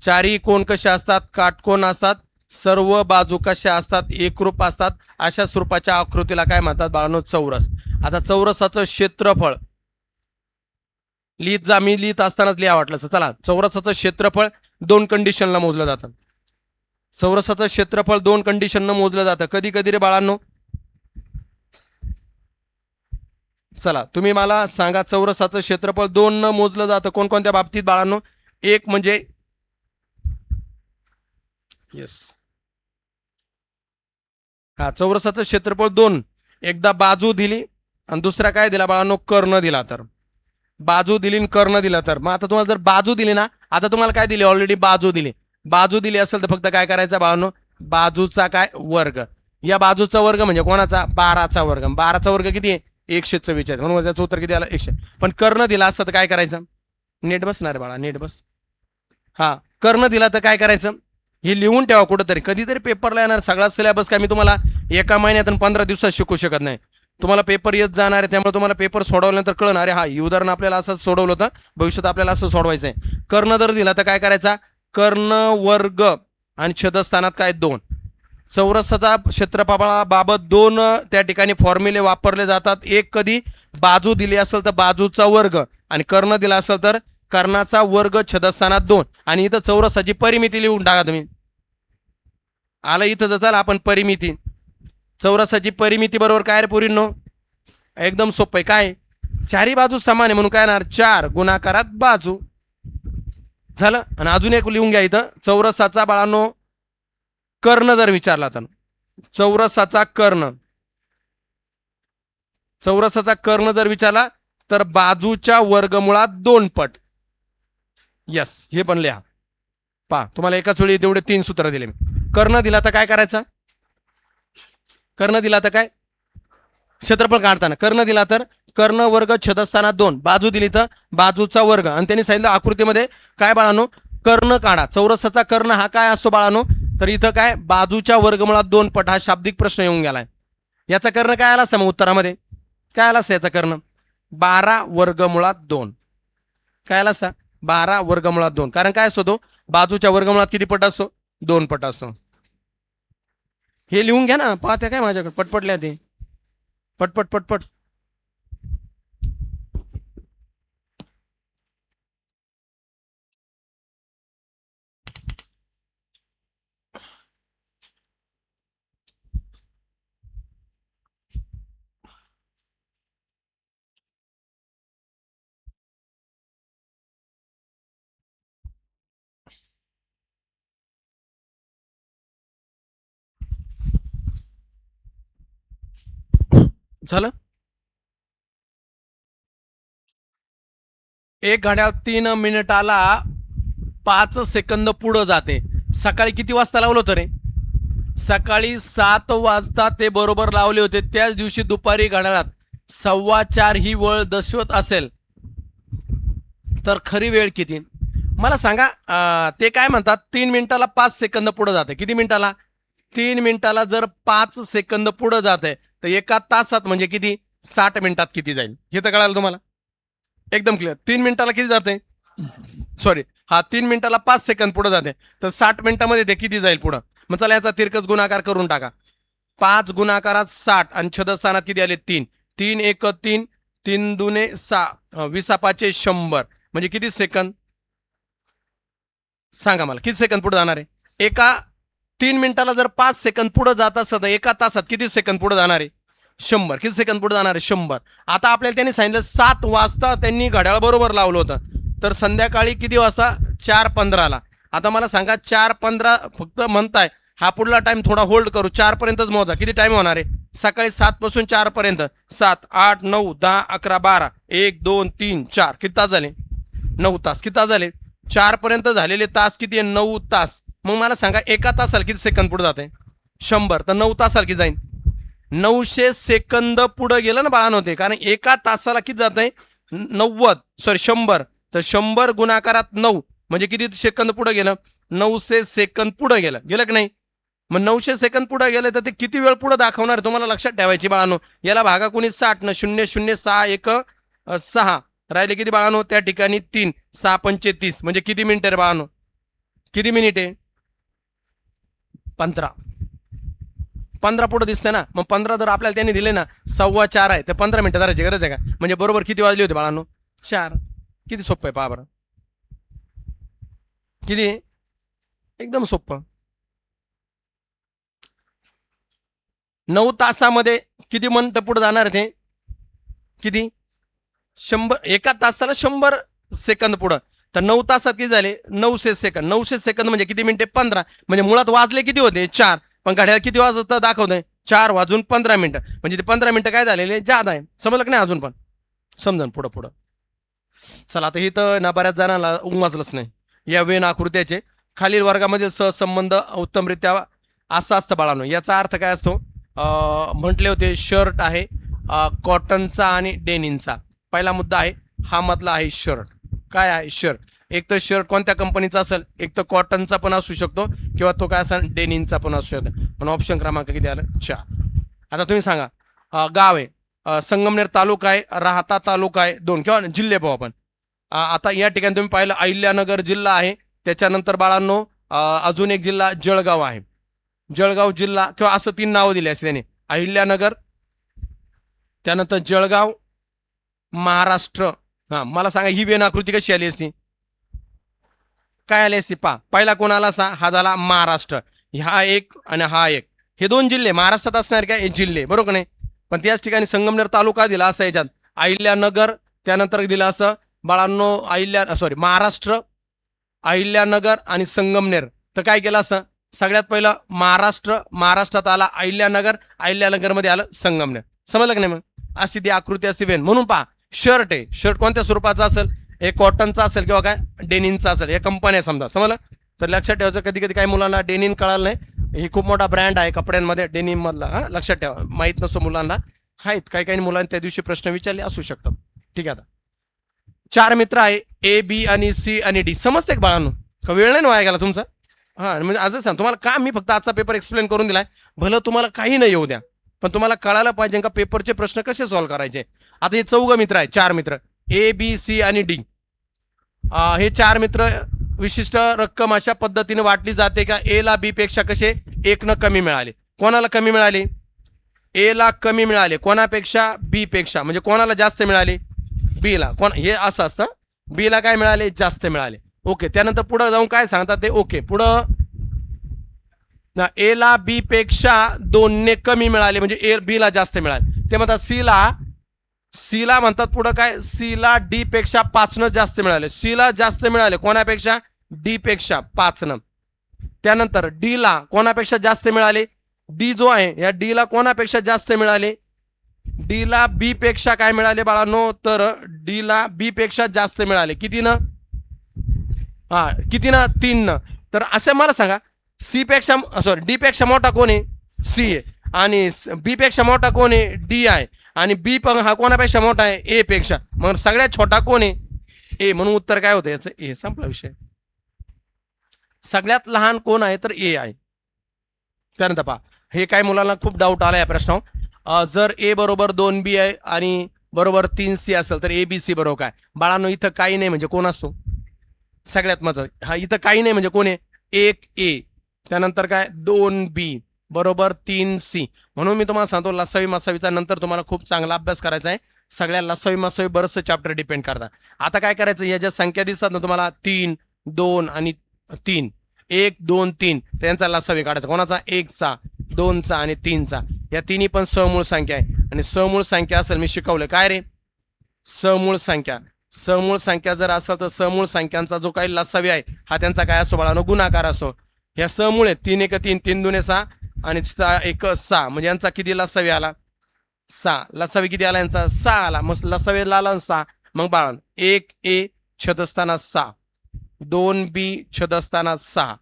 [SPEAKER 1] चारही कोण कसे असतात? काटकोन असतात. सर्व बाजू कशा असतात? एकरूप असतात. अशा स्वरूपाच्या आकृतीला काय म्हणतात बाळांनो? चौरस. आता चौरसाचं क्षेत्रफळ लिहित जा, मी लिहित असतानाच लिहा वाटलं. चला, चौरसाचं क्षेत्रफळ 2 कंडिशनला मोजलं जातं. चौरसाचं क्षेत्रफळ 2 कंडिशननं मोजलं जातं. कधी कधी रे बाळांनो? चला, तुम्ही मला सांगा, चौरसाचं क्षेत्रफळ 2 न मोजलं जातं कोणकोणत्या बाबतीत बाळांनो? एक म्हणजे येस, चौरसाचं क्षेत्रफळ 2, एकदा बाजू दिली आणि दुसरा काय दिला बाळांनो? कर्ण दिला. तर बाजू दिली आणि कर्ण दिला. तर मग आता तुम्हाला जर बाजू दिली ना, आता तुम्हाला काय दिली? ऑलरेडी बाजू दिली. बाजू दिली असेल तर फक्त काय करायचं बाळांनो? बाजूचा काय? वर्ग. या बाजूचा वर्ग म्हणजे कोणाचा? 12चा वर्ग. 12चा वर्ग किती आहे? 144. म्हणून याचं उत्तर किती आलं? 100. पण कर्ण दिला असतं तर काय करायचं? नेट बसणार बाळा, नेट बस. कर्ण दिला तर काय करायचं? हे लिहून ठेवा कुठंतरी, कधीतरी पेपरला येणार. सगळा सिलेबस काय मी तुम्हाला एका महिन्यात आणि 15 दिवसात शिकू शकत नाही. तुम्हाला पेपर येत जाणार आहे, त्यामुळे तुम्हाला पेपर सोडवल्यानंतर कळणार आहे ही उदाहरण आपल्याला असंच सोडवलं होतं, भविष्यात आपल्याला असं सोडवायचं आहे. कर्ण जर दिला तर काय करायचा? कर्ण वर्ग आणि छेदस्थानात काय? 2. चौरसाचा क्षेत्रफळाबाबत 2 त्या ठिकाणी फॉर्म्युले वापरले जातात. एक कधी बाजू दिली असेल तर बाजूचा वर्ग, आणि कर्ण दिला असेल तर कर्णाचा वर्ग छेदस्थानात 2. आणि इथं चौरसाची परिमिती लिहून टाका तुम्ही. आलं इथं जर आपण परिमिती, चौरसाची परिमिती बरोबर काय रे पोरींनो? एकदम सोपं आहे. काय? चारही बाजू समान आहे म्हणून काय येणार? 4 गुणाकारात बाजू. झालं. आणि अजून एक लिहून घ्या इथं, चौरसाचा बाळांनो कर्ण जर विचारला तर चौरसाचा कर्ण, चौरसाचा कर्ण जर विचारला तर बाजूच्या वर्गमुळात 2 पट. यस, हे पण लिहा. पहा, तुम्हाला एकाच वेळी तेवढे 3 सूत्र दिले मी. कर्ण दिला तर काय करायचं? कर्ण दिला तर काय? क्षेत्रफळ काढताना कर्ण दिला तर कर्ण वर्ग छेदस्थानात 2, बाजू दिली तर बाजूचा वर्ग. आणि त्यांनी सांगितलं आकृतीमध्ये काय बाळांनो? कर्ण काढा. चौरसाचा कर्ण हा काय असतो बाळांनो? तर इथं काय? बाजूच्या वर्गमुळात 2 पट. हा शाब्दिक प्रश्न येऊन गेलाय. याचा कर्ण काय आला असता मग उत्तरामध्ये? काय आला असता याचा कर्ण? 12 वर्गमुळात 2. काय आला असता? 12 वर्गमुळात 2. कारण काय असतो तो? बाजूच्या वर्गमुळात किती पट असतो? 2 पट असतो. हे लिहून घ्या ना, पाहत्या काय माझ्याकडे पटपटल्या ते, पटपट पटपट. झालं. एक घड्याळ 3 मिनिटाला 5 सेकंद पुढं जाते. सकाळी किती वाजता लावलं होतं रे? सकाळी 7 वाजता ते बरोबर लावले होते. त्याच दिवशी दुपारी घड्याळात 4:15 ही वेळ दर्शवत असेल तर खरी वेळ किती? मला सांगा. ते काय म्हणतात? 3 मिनिटाला 5 सेकंद पुढे जाते. किती मिनिटाला? 3 मिनिटाला जर 5 सेकंद पुढे जाते तर एका तासात म्हणजे किती? 60 मिनिटात किती जाईल हे तर कळालं तुम्हाला? एकदम क्लिअर. 3 मिनिटाला किती जाते? सॉरी, 3 मिनिटाला 5 सेकंद पुढे जाते तर 60 मिनिटामध्ये ते किती जाईल पुढं? मग चला याचा तिरकस गुणाकार करून टाका. 5 गुणाकारात 60 आणि छेदस्थानात किती आले? 3. 3 एक 3, 3 दुने 6, 20 5 100. म्हणजे किती सेकंद? सांगा मला, किती सेकंद पुढे जाणार आहे? एका 3 मिनिटाला जर 5 सेकंद पुढे जात असतं तर एका तासात किती सेकंद पुढे जाणार आहे? 100. किती सेकंद पुढे जाणार आहे? 100. आता आपल्याला त्यांनी सांगितलं 7 वाजता त्यांनी घड्याळ बरोबर लावलं होतं, तर संध्याकाळी किती वाजता? 4:15ला. आता मला सांगा, 4:15 फक्त म्हणताय, हा पुढला टाइम थोडा होल्ड करू. 4 पर्यंतच मोजा. किती टाइम होणार आहे? सकाळी 7 पासून 4 पर्यंत. 7 8 9 10 11 12 1 2 3 4. किती तास झाले? 9 तास. किती तास झाले? 4 पर्यंत झालेले तास किती आहे? 9 तास. मग मला सांगा एका तासाला किती सेकंद पुढे जाते? 100 तर 9 तासाला किती जाईल? 900 सेकंद पुढे गेलं ना बाळांनो ते, कारण एका तासाला किती जात आहे? 100 तर 100 गुणाकारात 9 म्हणजे किती सेकंद पुढे गेलं? 900 सेकंद पुढे गेलं की नाही? मग 900 सेकंद पुढे गेले तर ते किती वेळ पुढे दाखवणार तुम्हाला लक्षात ठेवायची बाळांनो. याला भागा कोणी 60 न 0006 1 6 राहिले किती बाळांनो? त्या ठिकाणी 3 6 पंचे 30 म्हणजे किती मिनिट आहे बाळांनो? किती मिनिट आहे? 15 पुढे दिसते ना. मग 15 जर आपल्याला त्यांनी दिले ना 4:15 आहे तर 15 मिनिटं धरायची गरज आहे का? म्हणजे बरोबर किती वाजली होती बाळांनो? 4. किती सोपं आहे पहा बरं. किती? एकदम सोपं. 9 तासामध्ये किती मिनिटं पुढे जाणार ते? किती? 100 एका तासाला 100 सेकंद पुढं. तर 9 तासात किती झाले? 900 सेकंद. 900 सेकंद म्हणजे किती मिनिटे? 15. म्हणजे मुळात वाजले किती होते? 4. पण घड्याळ किती वाजत दाखवतंय? 4:15 म्हणजे ते 15 मिनिटं काय झालेले? जादा आहे. समजलं की नाही? अजून पण समजन पुढं. चला आता इथं ना बऱ्याच जणांना उमजलंच नाही. या वेन आकृत्याचे खालील वर्गामध्ये सहसंबंध उत्तमरित्या असं असतं बाळांनो. याचा अर्थ काय असतो? म्हटले होते शर्ट आहे कॉटनचा आणि डेनिनचा. पहिला मुद्दा आहे हा मधला आहे शर्ट. काय आहे? शर्ट. एक तर शर्ट कोणत्या कंपनीचा असेल? एक तर कॉटनचा पण असू शकतो किंवा तो काय असेल डेनिनचा पण असू शकतो. पण ऑप्शन क्रमांक किती आलं? 4. आता तुम्ही सांगा गाव आहे संगमनेर तालुका आहे, राहाता तालुका आहे 2 किंवा जिल्हे पाहू आपण. आता या ठिकाणी तुम्ही पाहिलं अहिल्यानगर जिल्हा आहे. त्याच्यानंतर बाळांनो अजून एक जिल्हा जळगाव आहे. जळगाव जिल्हा किंवा असं 3 नावं दिली असते त्याने. अहिल्यानगर, त्यानंतर जळगाव, महाराष्ट्र. मला सांगा ही वेन आकृती कशी आली असती? काय आली असती? पा पहिला कोणाला हा झाला महाराष्ट्र. हा एक आणि हा एक. हे 2 जिल्हे महाराष्ट्रात असणार काय? हे जिल्हे बरोबर नाही. पण त्याच ठिकाणी संगमनेर तालुका दिला असं याच्यात. अहिल्यानगर त्यानंतर दिलं असं बाळांनो महाराष्ट्र, अहिल्यानगर आणि संगमनेर. तर काय केलं असं? सगळ्यात पहिलं महाराष्ट्रात आला अहिल्यानगरमध्ये आलं संगमनेर. समजलं की नाही? मग अशी ती आकृती असते वेन. म्हणून पहा शर्ट आहे. शर्ट कोणत्या स्वरूपाचा असेल? एक कॉटनचा असेल किंवा काय डेनिनचा असेल. या कंपन्या समजा. समजलं? तर लक्षात ठेवायचं कधी कधी काही मुलांना डेनिन कळालं नाही. ही खूप मोठा ब्रँड आहे कपड्यांमध्ये डेनिम मधला. लक्षात ठेवा. माहीत नसतो मुलांना. आहेत काही मुलांनी त्या दिवशी प्रश्न विचारले असू शकतात. ठीक आहे. आता 4 मित्र आहे ए बी आणि सी आणि डी. समजते का बाळांनो? का वेळ नाही वाया गेला तुमचा? म्हणजे आजच सांग तुम्हाला का मी फक्त आजचा पेपर एक्सप्लेन करून दिलाय. भलं तुम्हाला काही नाही येऊ द्या पण तुम्हाला कळायला पाहिजे का पेपरचे प्रश्न कसे सॉल्व्ह करायचे. आता हे 4 मित्र आहे. 4 मित्र ए बी सी आणि डी. हे 4 मित्र विशिष्ट रक्कम अशा पद्धतीने वाटली जाते का ए ला बी पेक्षा कसे 1 न कमी मिळाले. कोणाला कमी मिळाले? ए ला कमी मिळाले. कोणापेक्षा? बी पेक्षा. म्हणजे कोणाला जास्त मिळाले? बी ला. हे असं असतं. बी ला काय मिळाले? जास्त मिळाले. ओके. त्यानंतर पुढे जाऊन काय सांगतात ते? ओके. पुढं ए ला बी पेक्षा 2 ने कमी मिळाले म्हणजे ए बी ला जास्त मिळाले. ते म्हणतात सी ला म्हणतात पुढं काय? सी ला डी पेक्षा 5 न जास्त मिळाले. सी ला जास्त मिळाले कोणापेक्षा? डी पेक्षा 5 न. त्यानंतर डी ला कोणापेक्षा जास्त मिळाले? डी जो आहे या डी ला कोणापेक्षा जास्त मिळाले? डी ला बी पेक्षा काय मिळाले बाळांनो? तर डी ला बी पेक्षा जास्त मिळाले. किती न? किती ना? 3 न. तर असं मला सांगा सी पेक्षा डी पेक्षा मोठा कोण आहे? सी आहे. आणि बी पेक्षा मोठा कोण आहे? डी आहे. आणि बी पण हा कोणापेक्षा मोठा आहे? ए पेक्षा. मग सगळ्यात छोटा कोण आहे? ए. म्हणून उत्तर काय होतं याचं? ए. संपला विषय. सगळ्यात लहान कोण आहे? तर ए आहे. त्यानंतर पहा हे काय मुलांना खूप डाऊट आला या प्रश्नावर. जर ए बरोबर 2B आहे आणि बरोबर 3C असेल तर ए बी सी बरोबर काय? बाळांनो इथं काही नाही म्हणजे कोण असतो? सगळ्यात महत्त्वाचं इथं काही नाही म्हणजे कोण आहे? 1A त्यानंतर काय 2B बरोबर 3C. म्हणून मी तुम्हाला सांगतो लसावी मसावीचा नंतर तुम्हाला खूप चांगला अभ्यास करायचा आहे. सगळ्या लसावी मसावी बरंचसं चॅप्टर डिपेंड करतात. आता काय करायचं? या ज्या संख्या दिसतात ना तुम्हाला 3, 2 आणि 3 1, 2, 3 त्यांचा लसावी काढायचा. कोणाचा? 1चा, 2चा आणि 3चा. या तिन्ही पण समूळ संख्या आहे. आणि समूळ संख्या असेल मी शिकवलं काय रे? समूळ संख्या. समूळ संख्या जर असेल तर समूळ संख्यांचा जो काही लसावी आहे हा त्यांचा काय असतो बाळांनो? गुणाकार असतो. ह्या समूळ आहेत 3 1 3 3 2 6 आणि 1 6 म्हणजे यांचा किती लसावी आला? 6. लसावी किती आला यांचा? 6 आला. मग लसावी आला 6. मग बाळांनो 1A छेदस्थाना 6, 2B छेदस्थाना 6,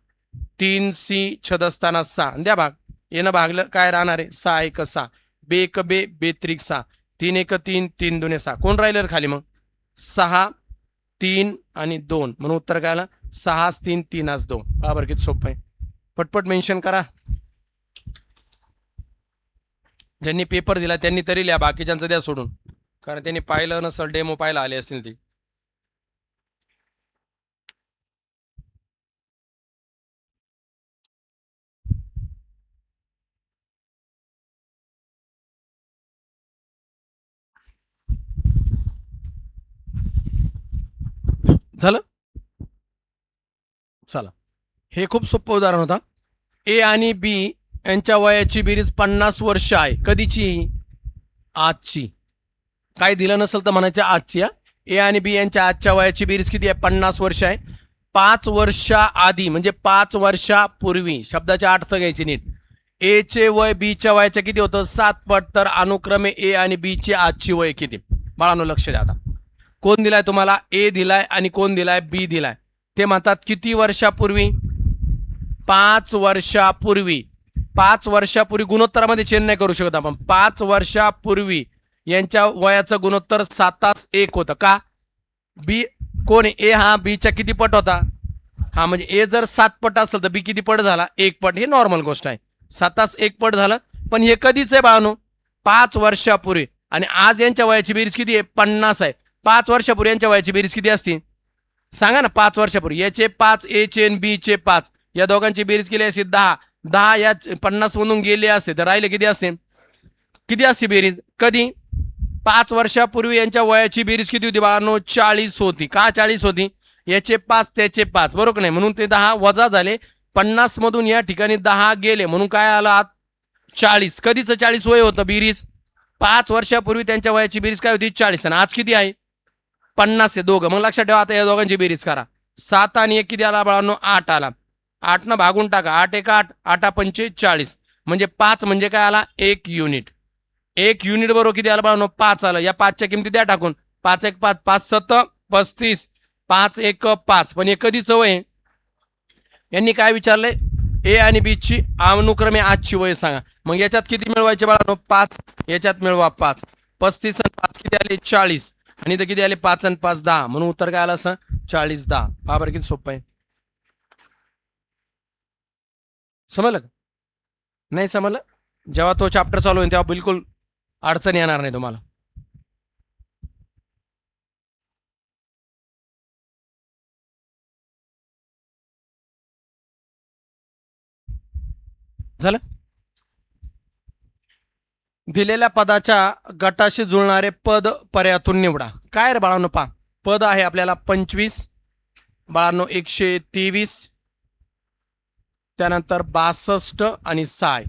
[SPEAKER 1] 3C छेदस्थाना 6 द्या भाग. येणं भागलं काय राहणार आहे 6 1 6 बे 1 बे बे त्रिक 6 3 1 3 3 2 6 कोण राहिलं खाली मग 6 3 आणि 2 म्हणून उत्तर काय आलं 6 3 3 2 हा बरं किती सोपं आहे पटपट मेन्शन करा ज्यांनी पेपर दिला त्यांनी तरी लिहा बाकीच्यांचं द्या सोडून कारण त्यांनी पाहिलं नसल डेमो पाहायला आले असतील ते झालं चला हे खूप सोपं उदाहरण होता ए आणि बी यांच्या वयाची बेरीज 50 वर्ष आहे कधीची आजची काय दिलं नसेल तर म्हणायचं आजची ए आणि बी यांच्या आजच्या वयाची बेरीज किती आहे 50 वर्ष आहे 5 वर्षा आधी म्हणजे 5 वर्षापूर्वी शब्दाचे अर्थ घ्यायचे नीट ए चे वय बी च्या वयाच्या किती होतं 7 पट तर अनुक्रमे ए आणि बी ची आजची वय किती बाळांनो लक्ष द्या आता कोण दिलाय तुम्हाला ए दिलाय आणि कोण दिलाय बी दिलाय ते म्हणतात किती वर्षापूर्वी 5 वर्षापूर्वी 5 वर्षापूर्वी गुणोत्तरामध्ये चेंज नाही करू शकत आपण 5 वर्षापूर्वी यांच्या वयाचं गुणोत्तर 7:1 होतं का बी कोण ए हा बीच्या किती पट होता हा म्हणजे ए जर 7 पट असेल तर बी किती पट झाला 1 पट हे नॉर्मल गोष्ट आहे 7:1 पट झालं पण हे कधीच आहे बाळांनो 5 वर्षापूर्वी आणि आज यांच्या वयाची बेरीज किती आहे 50 आहे 5 वर्षापूर्वी यांच्या वयाची बेरीज किती असते सांगा ना 5 वर्षापूर्वी याचे 5 ए चे आणि बी चे 5 या दोघांची बेरीज केली असते 10 या 50 मधून गेले असते तर राहिले किती असते बेरीज कधी 5 वर्षापूर्वी यांच्या वयाची बेरीज किती होती बाळांनो 40 होती का 40 होती याचे 5 त्याचे 5 बरोबर नाही म्हणून ते 10 वजा झाले 50 मधून या ठिकाणी 10 गेले म्हणून काय आलं आत 40 कधीच 40 वय होतं बेरीज 5 वर्षापूर्वी त्यांच्या वयाची बेरीज काय होती 40 आणि आज किती आहे 50 आहे दोघं मग लक्षात ठेवा आता या दोघांची बेरीज करा 7 आणि 1 किती आला बाळांनो 8 आला 8 न भागून टाका 8 1 8 8 5 40 म्हणजे 5 म्हणजे काय आला 1 युनिट 1 युनिट बरोबर किती आला बाळांनो 5 आलं या 5च्या किमती द्या टाकून 5 1 5 5 7 35 5 1 5 पण हे कधीच वय यांनी काय विचारलंय ए आणि बी ची अनुक्रमे आजची वय सांगा मग याच्यात किती मिळवायचे बाळांनो 5 याच्यात मिळवा 5 35 आणि 5 किती आले 40 आणि इथं किती आले 5 आणि 5 10 म्हणून उत्तर काय आलं असं 40 10 हा बरं किती सोपं आहे समजलं का नाही समजलं जेव्हा तो चॅप्टर चालू होईल तेव्हा बिलकुल अडचण येणार नाही तुम्हाला झालं दिलेल्या पदाच्या गटाशी जुळणारे पद पर्यायातून निवडा काय रे बाळांनो पा पद आहे आपल्याला 25 बाळांनो 123 त्यानंतर 62 आणि 6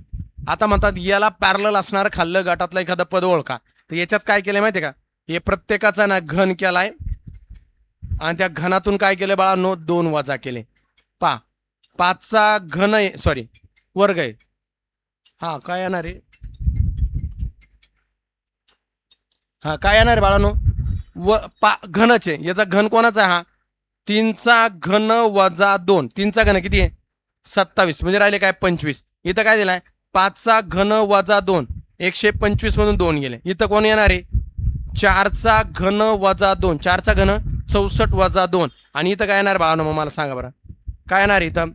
[SPEAKER 1] आता म्हणतात याला पॅरलल असणार खाल्लं गटातलं एखादं पद ओळखा तर याच्यात काय केलंय माहितीये का हे प्रत्येकाचा ना घन केलाय आणि त्या घनातून काय केलंय बाळांनो 2 वजा केले 5चा घन आहे सॉरी वर्ग आहे हा काय येणार आहे हा काय येणार आहे बाळांनो घनच आहे याचा घन कोणाचा आहे हा 3चा घन वजा 2 3चा घन किती आहे 27 म्हणजे राहिले काय 25 इथं काय दिलाय 5चा घन वजा 2 125 मधून 2 गेले इथं कोण येणार आहे 4चा घन वजा 2 4चा घन 64 वजा 2 आणि इथं काय येणार बाळांनो मग मला सांगा बरं काय येणार इथं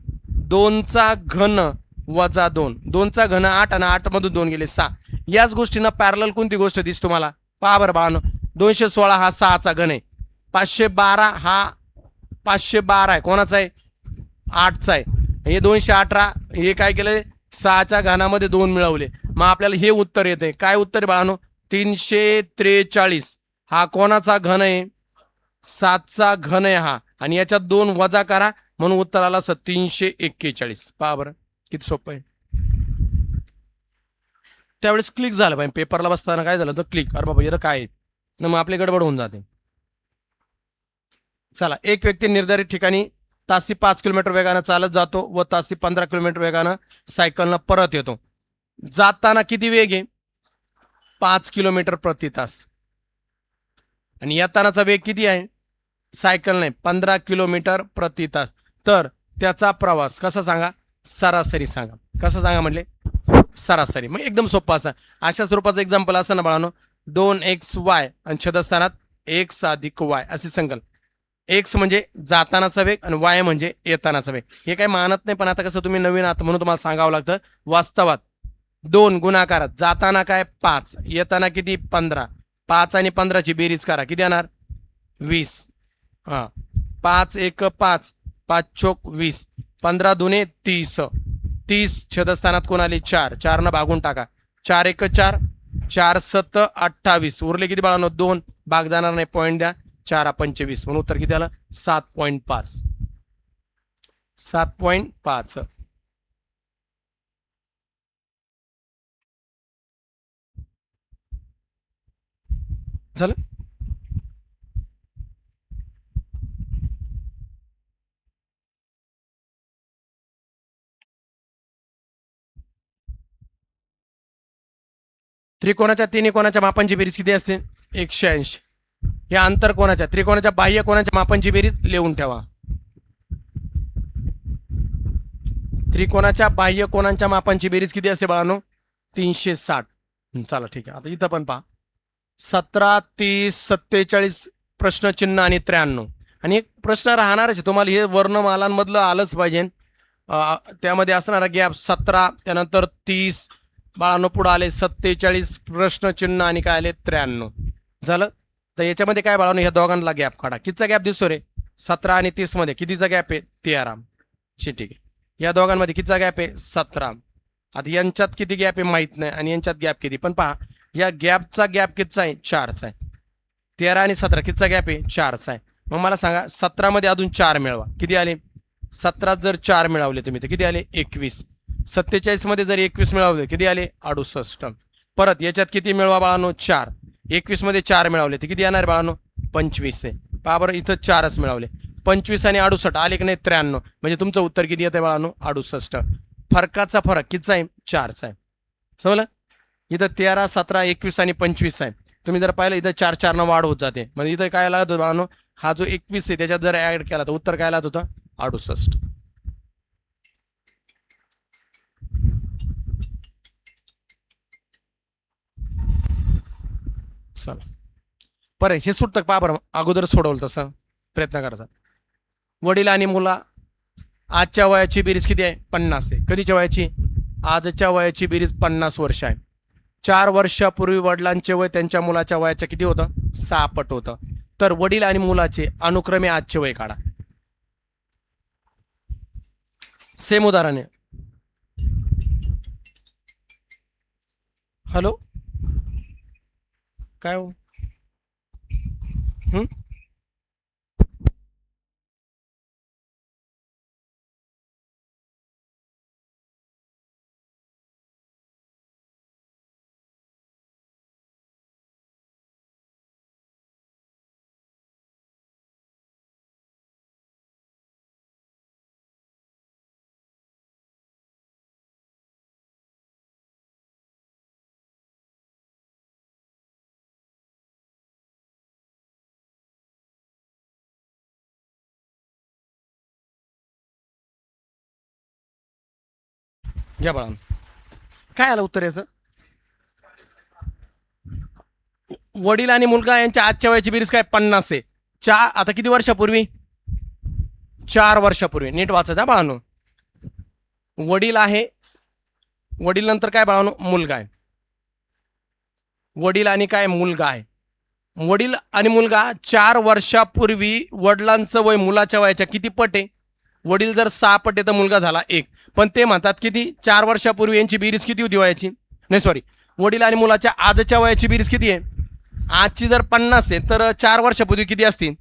[SPEAKER 1] 2चा घन वजा 2 2चा घन 8 आणि 8 मधून 2 गेले 6 याच गोष्टींना पॅरलल कोणती गोष्ट दिसते तुम्हाला पहा बरं बाळांनो 216 हा 6चा घन आहे 512 हा 512 आहे कोणाचा आहे 8चा आहे हे 218 हे काय केलं 6च्या घनामध्ये 2 मिळवले मग आपल्याला हे उत्तर येते काय उत्तर आहे बाळांनो 343 हा कोणाचा घन आहे 7चा घन आहे हा आणि याच्यात 2 वजा करा म्हणून उत्तर आलं असं 341 पहा बरं किती सोपं आहे त्यावेळेस क्लिक झालं पाहिजे पेपरला बसताना काय झालं तर क्लिक अरे बाबा इथं काय ना मग आपली गडबड होऊन जाते चला एक व्यक्ती निर्धारित ठिकाणी तासी 5 किलोमीटर वेगानं चालत जातो व तासी 15 किलोमीटर वेगानं सायकलनं परत येतो जाताना किती वेग आहे 5 किलोमीटर प्रति तास आणि येतानाचा वेग किती आहे सायकल नाही 15 किलोमीटर प्रति तास तर त्याचा प्रवास कसा सांगा सरासरी सांगा कसं सांगा म्हटले सरासरी. मग एकदम सोपं असं अशा स्वरूपाचं एक्झाम्पल असं ना बाळांनो, 2xy आणि छेदस्थानात x अधिक y असे संकल्प. एक्स म्हणजे जातानाचा वेग आणि वाय म्हणजे येतानाचा वेग. हे काही मानत नाही, पण आता कसं तुम्ही नवीन आहात म्हणून तुम्हाला सांगावं लागतं. वास्तवात 2 गुणाकारात जाताना काय 5, येताना किती 15, 5 आणि 15ची बेरीज करा किती येणार 20. हां, 5 1 5, 5 चोक 20, 15 दुने 30, 30 छेदस्थानात कोण आले 4, 4 न भागून टाका, 4 1 4, 4 7 28, उरले किती बाळांनो 2, भाग जाणार नाही, पॉईंट द्या, 4 25, म्हणून उत्तर किती आलं 7.5. 7.5 झालं. त्रिकोणाच्या तिन्ही कोणाच्या मापांची बेरीज किती असते 180. या अंतर कोणाच्या त्रिकोणाच्या बाह्य कोणाच्या मापांची बेरीज लिहून ठेवा. त्रिकोणाच्या बाह्य कोणांच्या मापांची बेरीज किती असते बाळांनो 360. चला ठीक आहे. आता इथं पण पहा 17 30 47 प्रश्नचिन्ह आणि 93. आणि एक प्रश्न राहणारच तुम्हाला, हे वर्णमालांमधलं आलंच पाहिजे. त्यामध्ये असणारा गॅप 17 त्यानंतर 30 बाळांनो पुढे आले 47 प्रश्नचिन्ह आणि काय आले 93. झालं. तर याच्यामध्ये काय बाळांनो ह्या दोघांना गॅप काढा. कितीचा गॅप दिसतो रे 17 आणि 30 मध्ये कितीचा गॅप आहे 13. ठीक आहे. या दोघांमध्ये कितीचा गॅप आहे 17. आता यांच्यात किती गॅप आहे माहित नाही आणि यांच्यात गॅप किती, पण पहा या गॅपचा गॅप कितीचा आहे 4चा आहे. 13 आणि 17 कितीचा गॅप आहे 4चा आहे. मग मला सांगा 17 मध्ये अजून 4 मिळवा किती आले 17 जर 4 मिळवले तुम्ही तर किती आले 21. 47 मध्ये जर 21 मिळवले किती आले 68. परत याच्यात किती मिळवा बाळांनो 4. 21 मध्ये 4 मिळवले तर किती येणार बाळांनो 25 आहे. पहा बरं इथं 4च मिळवले. 25 आणि 68 आले की नाही 93. म्हणजे तुमचं उत्तर किती येतं बाळांनो 68. फरकाचा फरक कितीचा आहे 4चा आहे. समजलं. इथं 13 17 21 आणि 25 आहे. तुम्ही जर पाहिलं इथं 4 4 न वाढ होत जाते. म्हणजे इथं काय लागत होतं बाळांनो हा जो 21 आहे त्याच्यात जर ऍड केला तर उत्तर काय लागत होतं 68. चला बरं हे सुटतं पहा बरं, अगोदर सोडवलं तसं प्रयत्न करायचा. वडील आणि मुला आजच्या वयाची बेरीज किती आहे 50 आहे. कधीच्या वयाची आजच्या वयाची बेरीज 50 वर्ष आहे. 4 वर्षापूर्वी वडिलांचे वय त्यांच्या मुलाच्या वयाच्या किती होतं 6 पट होतं. तर वडील आणि मुलाचे अनुक्रमे आजचे वय काढा. सेम उदाहरण आहे. हॅलो काय हो घ्या बाळा काय आलं उत्तर याचं. वडील आणि मुलगा यांच्या आजच्या वयाची बेरीज काय 50 आहे. आता किती वर्षापूर्वी 4 वर्षापूर्वी. नीट वाचायचं बाळांनो. वडील आहे, वडील नंतर काय बाळांनो मुलगा आहे. वडील आणि काय मुलगा आहे. वडील आणि मुलगा 4 वर्षापूर्वी वडिलांचं वय मुलाच्या वयाच्या किती पट आहे. वडील जर 6 पट आहे तर मुलगा झाला 1. पण ते म्हणतात किती 4 वर्षापूर्वी यांची बेरीज किती होती वयाची, नाही सॉरी वडील आणि मुलाच्या आजच्या वयाची बेरीज किती आहे. आजची जर 50 आहे तर 4 वर्षापूर्वी किती असतील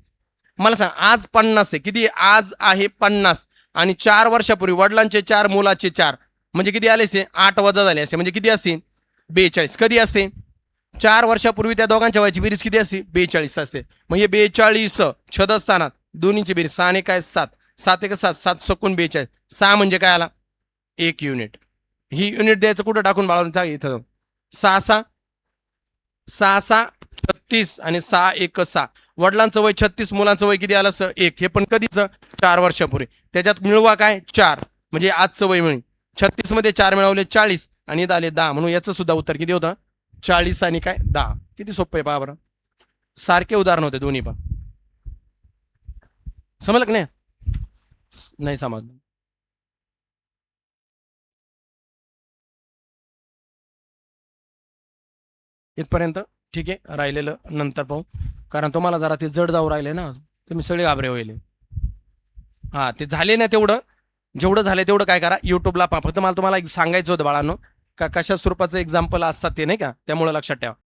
[SPEAKER 1] मला सांग. आज 50 आहे, किती आज आहे 50 आणि 4 वर्षापूर्वी वडिलांचे 4 मुलाचे 4 म्हणजे किती आले असे 8 वजा झाले असे म्हणजे किती असतील 42. कधी असते 4 वर्षापूर्वी त्या दोघांच्या वयाची बेरीज किती असते 42 असते. मग हे 42 छदस्थानात दोन्हीची बेरीज 6 ने काय 7, 7 1 7, 7 सकून 42. 6 म्हणजे काय आला 1 युनिट. ही युनिट द्यायचं कुठं टाकून बाळा इथं 6 6 6 6 36 आणि 6 1 6. वडिलांचं वय 36, मुलांचं वय किती आलं 1. हे पण कधीच 4 वर्षापूर्वी. त्याच्यात मिळवा काय 4 म्हणजे आजचं वय मिळेल. 36 मध्ये 4 मिळवले 40, आणि इथं आले 10, म्हणून याचं सुद्धा उत्तर किती होतं? 40 आणि काय 10. किती सोपं आहे पहा बरं. सारखे उदाहरण होते दोन्ही पण. समजलं की नाही? नाही समजलं. इथपर्यंत ठीक आहे. राहिलेलं नंतर पाहू, कारण तुम्हाला जरा ते जड जाऊ राहिले ना, तुम्ही सगळे घाबरे होईल. हां, ते झाले ना तेवढं, जेवढं झालं तेवढं काय करा, यूट्यूबला पहा. फक्त मला तुम्हाला एक सांगायचं होतं बाळांनो, का कशा स्वरूपाचं एक्झाम्पल असतात ते नाही का, त्यामुळे लक्षात ठेवा.